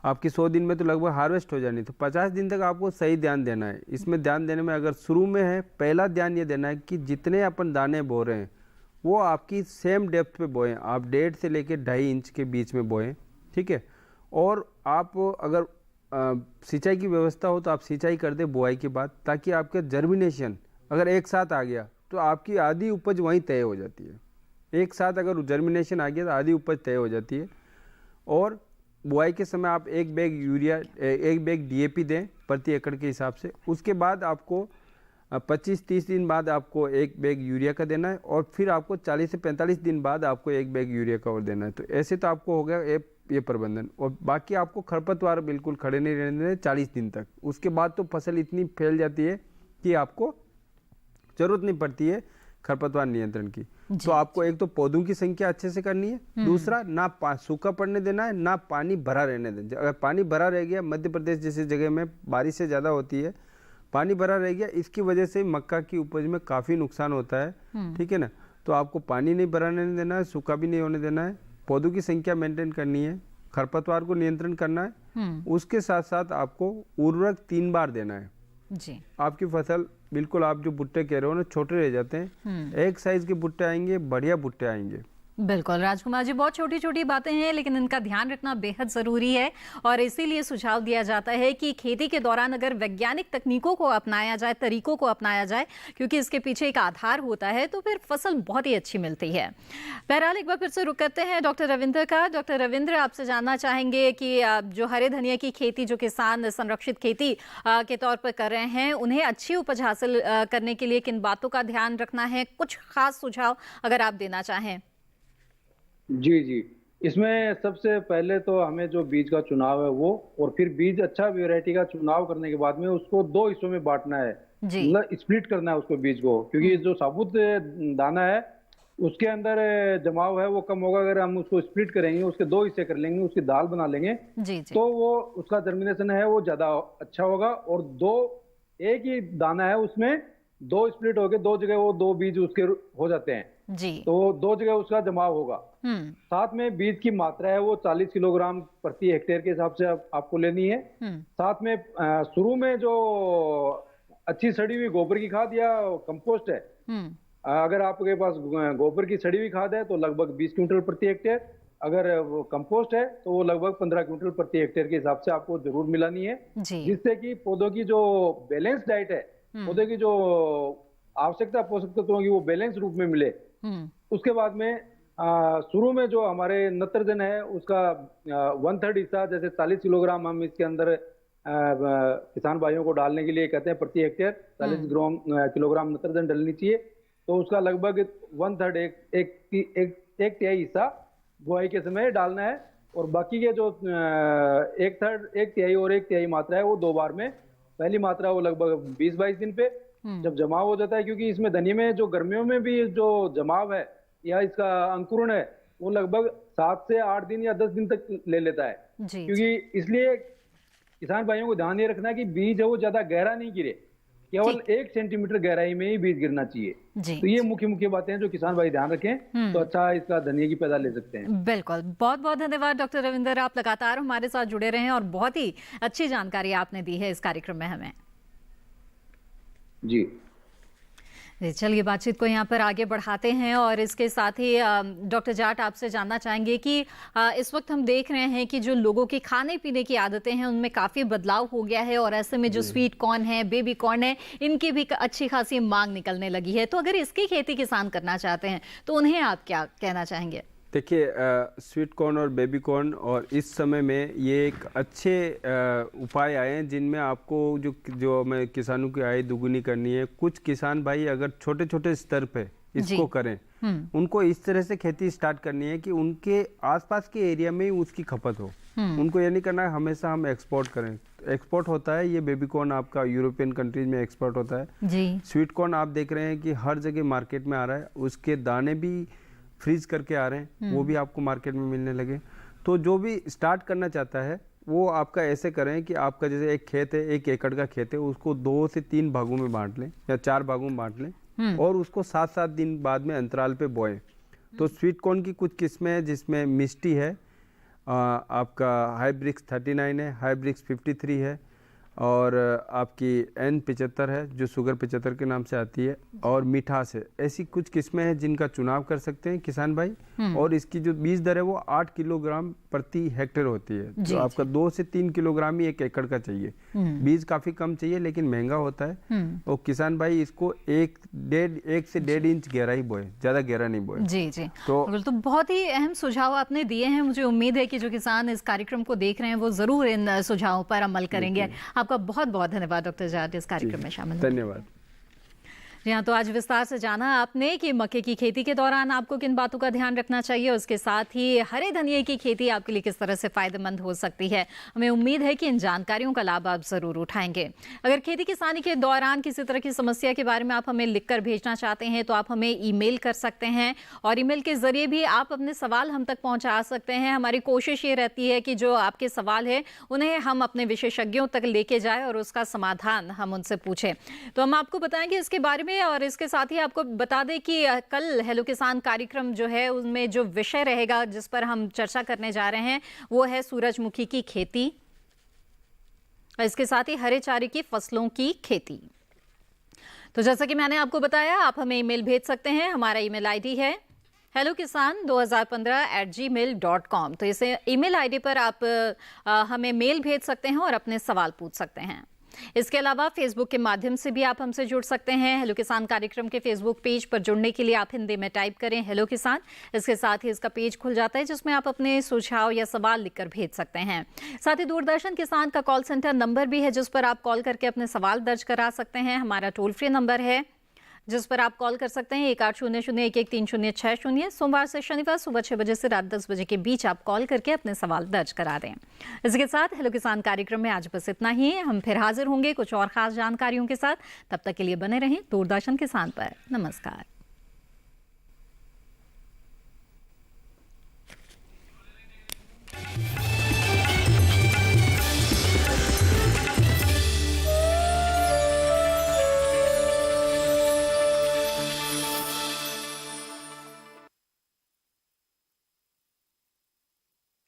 आपकी 100 दिन में तो लगभग हार्वेस्ट हो जानी, तो 50 दिन तक आपको सही ध्यान देना है। इसमें ध्यान देने में अगर शुरू में है, पहला ध्यान ये देना है कि जितने अपन दाने बो रहे हैं वो आपकी सेम डेप्थ पे बोएं। आप 1.5 से लेकर 2.5 इंच के बीच में बोएं, ठीक है। और आप अगर सिंचाई की व्यवस्था हो तो आप सिंचाई कर दें बुआई के बाद, ताकि आपका जर्मिनेशन अगर एक साथ आ गया तो आपकी आधी उपज वहीं तय हो जाती है। एक साथ अगर जर्मिनेशन आ गया तो आधी उपज तय हो जाती है। और बुआई के समय आप 1 बैग यूरिया, 1 बैग DAP दें प्रति एकड़ के हिसाब से। उसके बाद आपको 25-30 दिन बाद आपको 1 बैग यूरिया का देना है, और फिर आपको 40 से 45 दिन बाद आपको 1 बैग यूरिया का और देना है। तो ऐसे तो आपको हो गया ये प्रबंधन। और बाकी आपको खरपतवार बिल्कुल खड़े नहीं रहने देने 40 दिन तक। उसके बाद तो फसल इतनी फैल जाती है कि आपको जरूरत नहीं पड़ती है खरपतवार नियंत्रण की। तो आपको एक तो पौधों की संख्या अच्छे से करनी है, दूसरा ना सूखा पड़ने देना है, ना पानी भरा रहने देना। अगर पानी भरा रह गया, मध्य प्रदेश जैसी जगह में बारिश से ज़्यादा होती है, पानी भरा रह गया, इसकी वजह से मक्का की उपज में काफ़ी नुकसान होता है, ठीक है ना। तो आपको पानी नहीं भराने देना है, सूखा भी नहीं होने देना है, पौधों की संख्या मेंटेन करनी है, खरपतवार को नियंत्रण करना है। उसके साथ साथ आपको उर्वरक 3 बार देना है जी। आपकी फसल बिल्कुल, आप जो भुट्टे कह रहे हो ना, छोटे रह जाते हैं। एक साइज के भुट्टे आएंगे, बढ़िया भुट्टे आएंगे, बिल्कुल राजकुमार जी, बहुत छोटी छोटी बातें हैं लेकिन इनका ध्यान रखना बेहद ज़रूरी है और इसीलिए सुझाव दिया जाता है कि खेती के दौरान अगर वैज्ञानिक तकनीकों को अपनाया जाए, तरीकों को अपनाया जाए, क्योंकि इसके पीछे एक आधार होता है, तो फिर फसल बहुत ही अच्छी मिलती है। बहरहाल एक बार फिर से रुक करते हैं डॉक्टर रविंद्र का। डॉक्टर रविंद्र, आपसे जानना चाहेंगे कि जो हरे धनिया की खेती जो किसान संरक्षित खेती के तौर पर कर रहे हैं, उन्हें अच्छी उपज हासिल करने के लिए किन बातों का ध्यान रखना है? कुछ खास सुझाव अगर आप देना चाहें। जी जी, इसमें सबसे पहले तो हमें जो बीज का चुनाव है वो, और फिर बीज अच्छा वैरायटी का चुनाव करने के बाद में उसको 2 हिस्सों में बांटना है, मतलब स्प्लिट करना है उसको बीज को, क्योंकि जो साबुत दाना है उसके अंदर जमाव है वो कम होगा। अगर हम उसको स्प्लिट करेंगे, उसके 2 हिस्से कर लेंगे, उसकी दाल बना लेंगे जी। तो वो उसका जर्मिनेशन है वो ज्यादा अच्छा होगा। और 2 एक ही दाना है उसमें 2 स्प्लिट होके 2 जगह वो 2 बीज उसके हो जाते हैं जी, तो 2 जगह उसका जमाव होगा। साथ में बीज की मात्रा है वो 40 किलोग्राम प्रति हेक्टेयर के हिसाब से आपको लेनी है। साथ में शुरू में जो अच्छी सड़ी हुई गोबर की खाद या कंपोस्ट है, अगर आपके पास गोबर की सड़ी हुई खाद है तो लगभग 20 क्विंटल प्रति हेक्टेयर, अगर वो कंपोस्ट है तो वो लगभग 15 क्विंटल प्रति हेक्टेयर के हिसाब से आपको जरूर मिलानी है, जिससे कि पौधों की जो बैलेंस डाइट है, पौधे की जो आवश्यकता पोषक तत्वों की वो बैलेंस रूप में मिले। उसके बाद में शुरू में जो हमारे नत्रजन है उसका 1/3 हिस्सा, जैसे 40 किलोग्राम हम इसके अंदर किसान भाइयों को डालने के लिए कहते हैं प्रति हेक्टेयर 40 किलोग्राम नत्रजन डालनी चाहिए, तो उसका लगभग 1/3 एक तिहाई हिस्सा बुआई के समय डालना है, और बाकी के जो 1/3 एक तिहाई और 1 तिहाई मात्रा है वो 2 बार में, पहली मात्रा वो लगभग 20-22 दिन पे जब जमाव हो जाता है, क्योंकि इसमें धनिया में जो गर्मियों में भी जो जमाव है या इसका अंकुरण है वो लगभग 7 से 8 दिन या 10 दिन तक ले लेता है क्योंकि इसलिए किसान भाइयों को ध्यान ये रखना है कि बीज है वो ज्यादा गहरा नहीं गिरे, केवल 1 सेंटीमीटर गहराई में ही बीज गिरना चाहिए। तो ये मुख्य बातें हैं जो किसान भाई ध्यान रखें तो अच्छा इसका धनिया की पैदा ले सकते हैं। बिल्कुल, बहुत बहुत धन्यवाद डॉक्टर रविंद्र, आप लगातार हमारे साथ जुड़े रहे और बहुत ही अच्छी जानकारी आपने दी है इस कार्यक्रम में हमें। जी चलिए बातचीत को यहाँ पर आगे बढ़ाते हैं और इसके साथ ही डॉक्टर जाट आपसे जानना चाहेंगे कि इस वक्त हम देख रहे हैं कि जो लोगों की खाने पीने की आदतें हैं उनमें काफ़ी बदलाव हो गया है और ऐसे में जो स्वीट कॉर्न है, बेबी कॉर्न है, इनकी भी अच्छी खासी मांग निकलने लगी है। तो अगर इसकी खेती किसान करना चाहते हैं तो उन्हें आप क्या कहना चाहेंगे? देखिए, स्वीट कॉर्न और बेबी कॉर्न और इस समय में ये एक अच्छे उपाय आए हैं जिनमें आपको जो हमें किसानों की आय दुगुनी करनी है। कुछ किसान भाई अगर छोटे छोटे स्तर पे इसको करें, उनको इस तरह से खेती स्टार्ट करनी है कि उनके आसपास के एरिया में ही उसकी खपत हो। उनको ये नहीं करना है हमेशा हम एक्सपोर्ट करें। एक्सपोर्ट होता है ये बेबी कॉर्न, आपका यूरोपियन कंट्रीज में एक्सपोर्ट होता है जी। स्वीट कॉर्न आप देख रहे हैं कि हर जगह मार्केट में आ रहा है, उसके दाने भी फ्रीज करके आ रहे हैं, वो भी आपको मार्केट में मिलने लगे। तो जो भी स्टार्ट करना चाहता है वो आपका ऐसे करें कि आपका जैसे एक खेत है, 1 एकड़ का खेत है, उसको 2 से 3 भागों में बांट लें या 4 भागों में बांट लें और उसको 7-7 दिन बाद में अंतराल पे बोएं। तो स्वीट कॉर्न की कुछ किस्में हैं जिसमें मिस्टी है, आपका हाइब्रिक्स 39 है, हाइब्रिक्स 53 है और आपकी N75 है जो शुगर 75 के नाम से आती है और मिठास है। ऐसी कुछ किस्में हैं जिनका चुनाव कर सकते हैं किसान भाई। और इसकी जो बीज दर है वो 8 किलोग्राम प्रति हेक्टेयर होती है, जो आपका 2 से 3 किलोग्राम ही 1 एकड़ का चाहिए। बीज काफी कम चाहिए लेकिन महंगा होता है। और किसान भाई इसको 1 से 1.5 इंच गहरा ही बोए, ज्यादा गहरा नहीं बोए। जी जी, तो बहुत ही अहम सुझाव आपने दिए हैं। मुझे उम्मीद है कि जो किसान इस कार्यक्रम को देख रहे हैं वो जरूर इन सुझावों पर अमल करेंगे। आपका बहुत बहुत धन्यवाद डॉक्टर जाट इस कार्यक्रम में शामिल। धन्यवाद। जी हाँ, तो आज विस्तार से जाना आपने कि मक्के की खेती के दौरान आपको किन बातों का ध्यान रखना चाहिए, उसके साथ ही हरे धनिये की खेती आपके लिए किस तरह से फायदेमंद हो सकती है। हमें उम्मीद है कि इन जानकारियों का लाभ आप जरूर उठाएंगे। अगर खेती किसानी के दौरान किसी तरह की समस्या के बारे में आप हमें लिखकर भेजना चाहते हैं तो आप हमें ईमेल कर सकते हैं और ईमेल के जरिए भी आप अपने सवाल हम तक पहुँचा सकते हैं। हमारी कोशिश ये रहती है कि जो आपके सवाल है उन्हें हम अपने विशेषज्ञों तक लेके जाए और उसका समाधान हम उनसे पूछें। तो हम आपको बताएंगे इसके बारे में और इसके साथ ही आपको बता दें कि कल हेलो किसान कार्यक्रम जो है उनमें जो विषय रहेगा जिस पर हम चर्चा करने जा रहे हैं वो है सूरजमुखी की खेती, इसके साथ ही हरे चारे की फसलों की खेती। तो जैसा कि मैंने आपको बताया आप हमें ईमेल भेज सकते हैं। हमारा ईमेल आईडी है hellokisan2015@gmail.com। तो इसे ईमेल आईडी पर आप हमें मेल भेज सकते हैं और अपने सवाल पूछ सकते हैं। इसके अलावा फेसबुक के माध्यम से भी आप हमसे जुड़ सकते हैं। हेलो किसान कार्यक्रम के फेसबुक पेज पर जुड़ने के लिए आप हिंदी में टाइप करें हेलो किसान। इसके साथ ही इसका पेज खुल जाता है जिसमें आप अपने सुझाव या सवाल लिखकर भेज सकते हैं। साथ ही दूरदर्शन किसान का कॉल सेंटर नंबर भी है जिस पर आप कॉल करके अपने सवाल दर्ज करा सकते हैं। हमारा टोल फ्री नंबर है जिस पर आप कॉल कर सकते हैं 1800-113060। सोमवार से शनिवार सुबह 6 बजे से रात 10 बजे के बीच आप कॉल करके अपने सवाल दर्ज करा दें। इसके साथ हेलो किसान कार्यक्रम में आज बस इतना ही। हम फिर हाजिर होंगे कुछ और खास जानकारियों के साथ। तब तक के लिए बने रहें दूरदर्शन किसान पर। नमस्कार।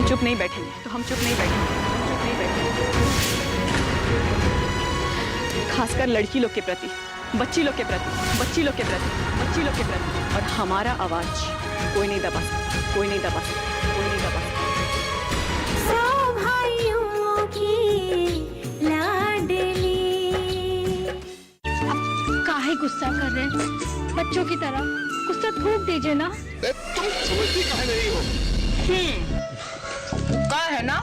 चुप नहीं बैठेंगे तो हम चुप नहीं बैठेंगे। खासकर लड़की लोग के प्रति, बच्ची लोग के प्रति, बच्ची लोग के प्रति, बच्ची लोग के प्रति। और हमारा आवाज कोई नहीं दबा सकता, कोई नहीं दबा सकता, कोई नहीं दबा सकता। भाइयों की लाडली। अब काहे गुस्सा कर रहे हैं बच्चों की तरह? गुस्सा थूक दीजिए ना। तुम समझती काहे नहीं हो? का है ना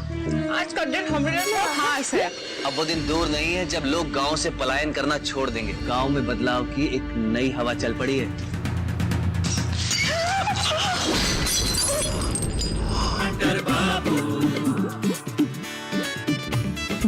आज का दिन हमारे लिए खास है। अब वो दिन दूर नहीं है जब लोग गांव से पलायन करना छोड़ देंगे। गांव में बदलाव की एक नई हवा चल पड़ी है।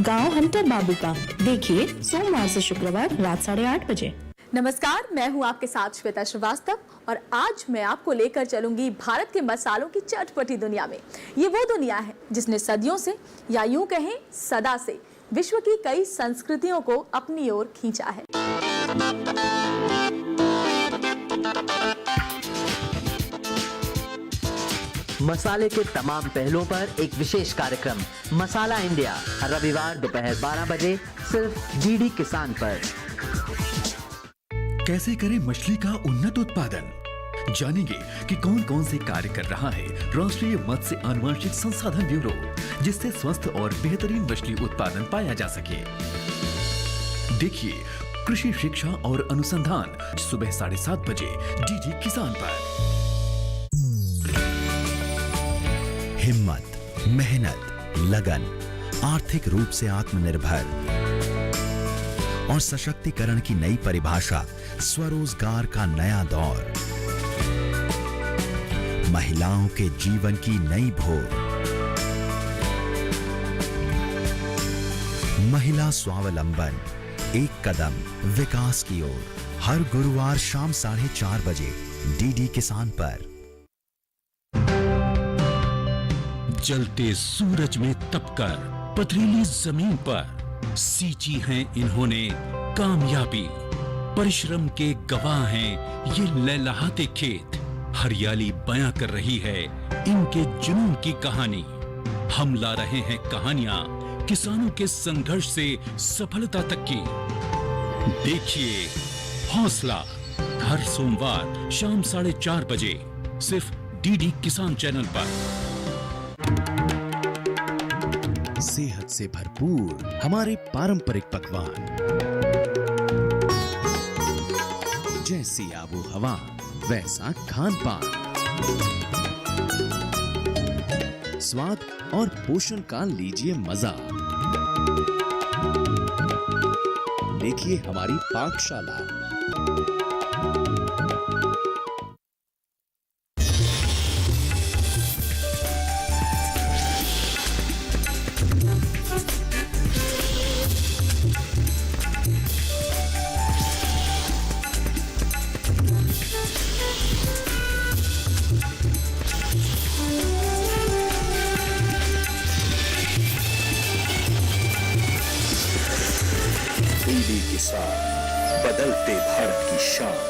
गांव हंटर बाबू का देखिए सोमवार से शुक्रवार रात 8:30 बजे। नमस्कार, मैं हूं आपके साथ श्वेता श्रीवास्तव और आज मैं आपको लेकर चलूंगी भारत के मसालों की चटपटी दुनिया में। ये वो दुनिया है जिसने सदियों से या यूं कहें सदा से विश्व की कई संस्कृतियों को अपनी ओर खींचा है। मसाले के तमाम पहलुओं पर एक विशेष कार्यक्रम मसाला इंडिया रविवार दोपहर 12 बजे सिर्फ डीडी किसान पर। कैसे करें मछली का उन्नत उत्पादन, जानेंगे कि कौन कौन से कार्य कर रहा है राष्ट्रीय मत्स्य आनुवंशिक संसाधन ब्यूरो, जिससे स्वस्थ और बेहतरीन मछली उत्पादन पाया जा सके। देखिए कृषि शिक्षा और अनुसंधान सुबह 7:30 बजे डीडी किसान पर। हिम्मत, मेहनत, लगन, आर्थिक रूप से आत्मनिर्भर और सशक्तिकरण की नई परिभाषा, स्वरोजगार का नया दौर, महिलाओं के जीवन की नई भोर, महिला स्वावलंबन, एक कदम विकास की ओर। हर गुरुवार शाम 4:30 बजे डीडी किसान पर। जलते सूरज में तपकर पथरीली जमीन पर सींची है इन्होंने कामयाबी। परिश्रम के गवाह हैं ये लहलहाते खेत। हरियाली बयां कर रही है इनके जुनून की कहानी। हम ला रहे हैं कहानियां किसानों के संघर्ष से सफलता तक की। देखिए हौसला हर सोमवार शाम 4:30 बजे सिर्फ डीडी किसान चैनल पर। सेहत से भरपूर हमारे पारंपरिक पकवान, जैसी आबो हवा वैसा खान पान, स्वाद और पोषण का लीजिए मजा। देखिए हमारी पाकशाला। डीडी किसान, बदलते भारत की शान।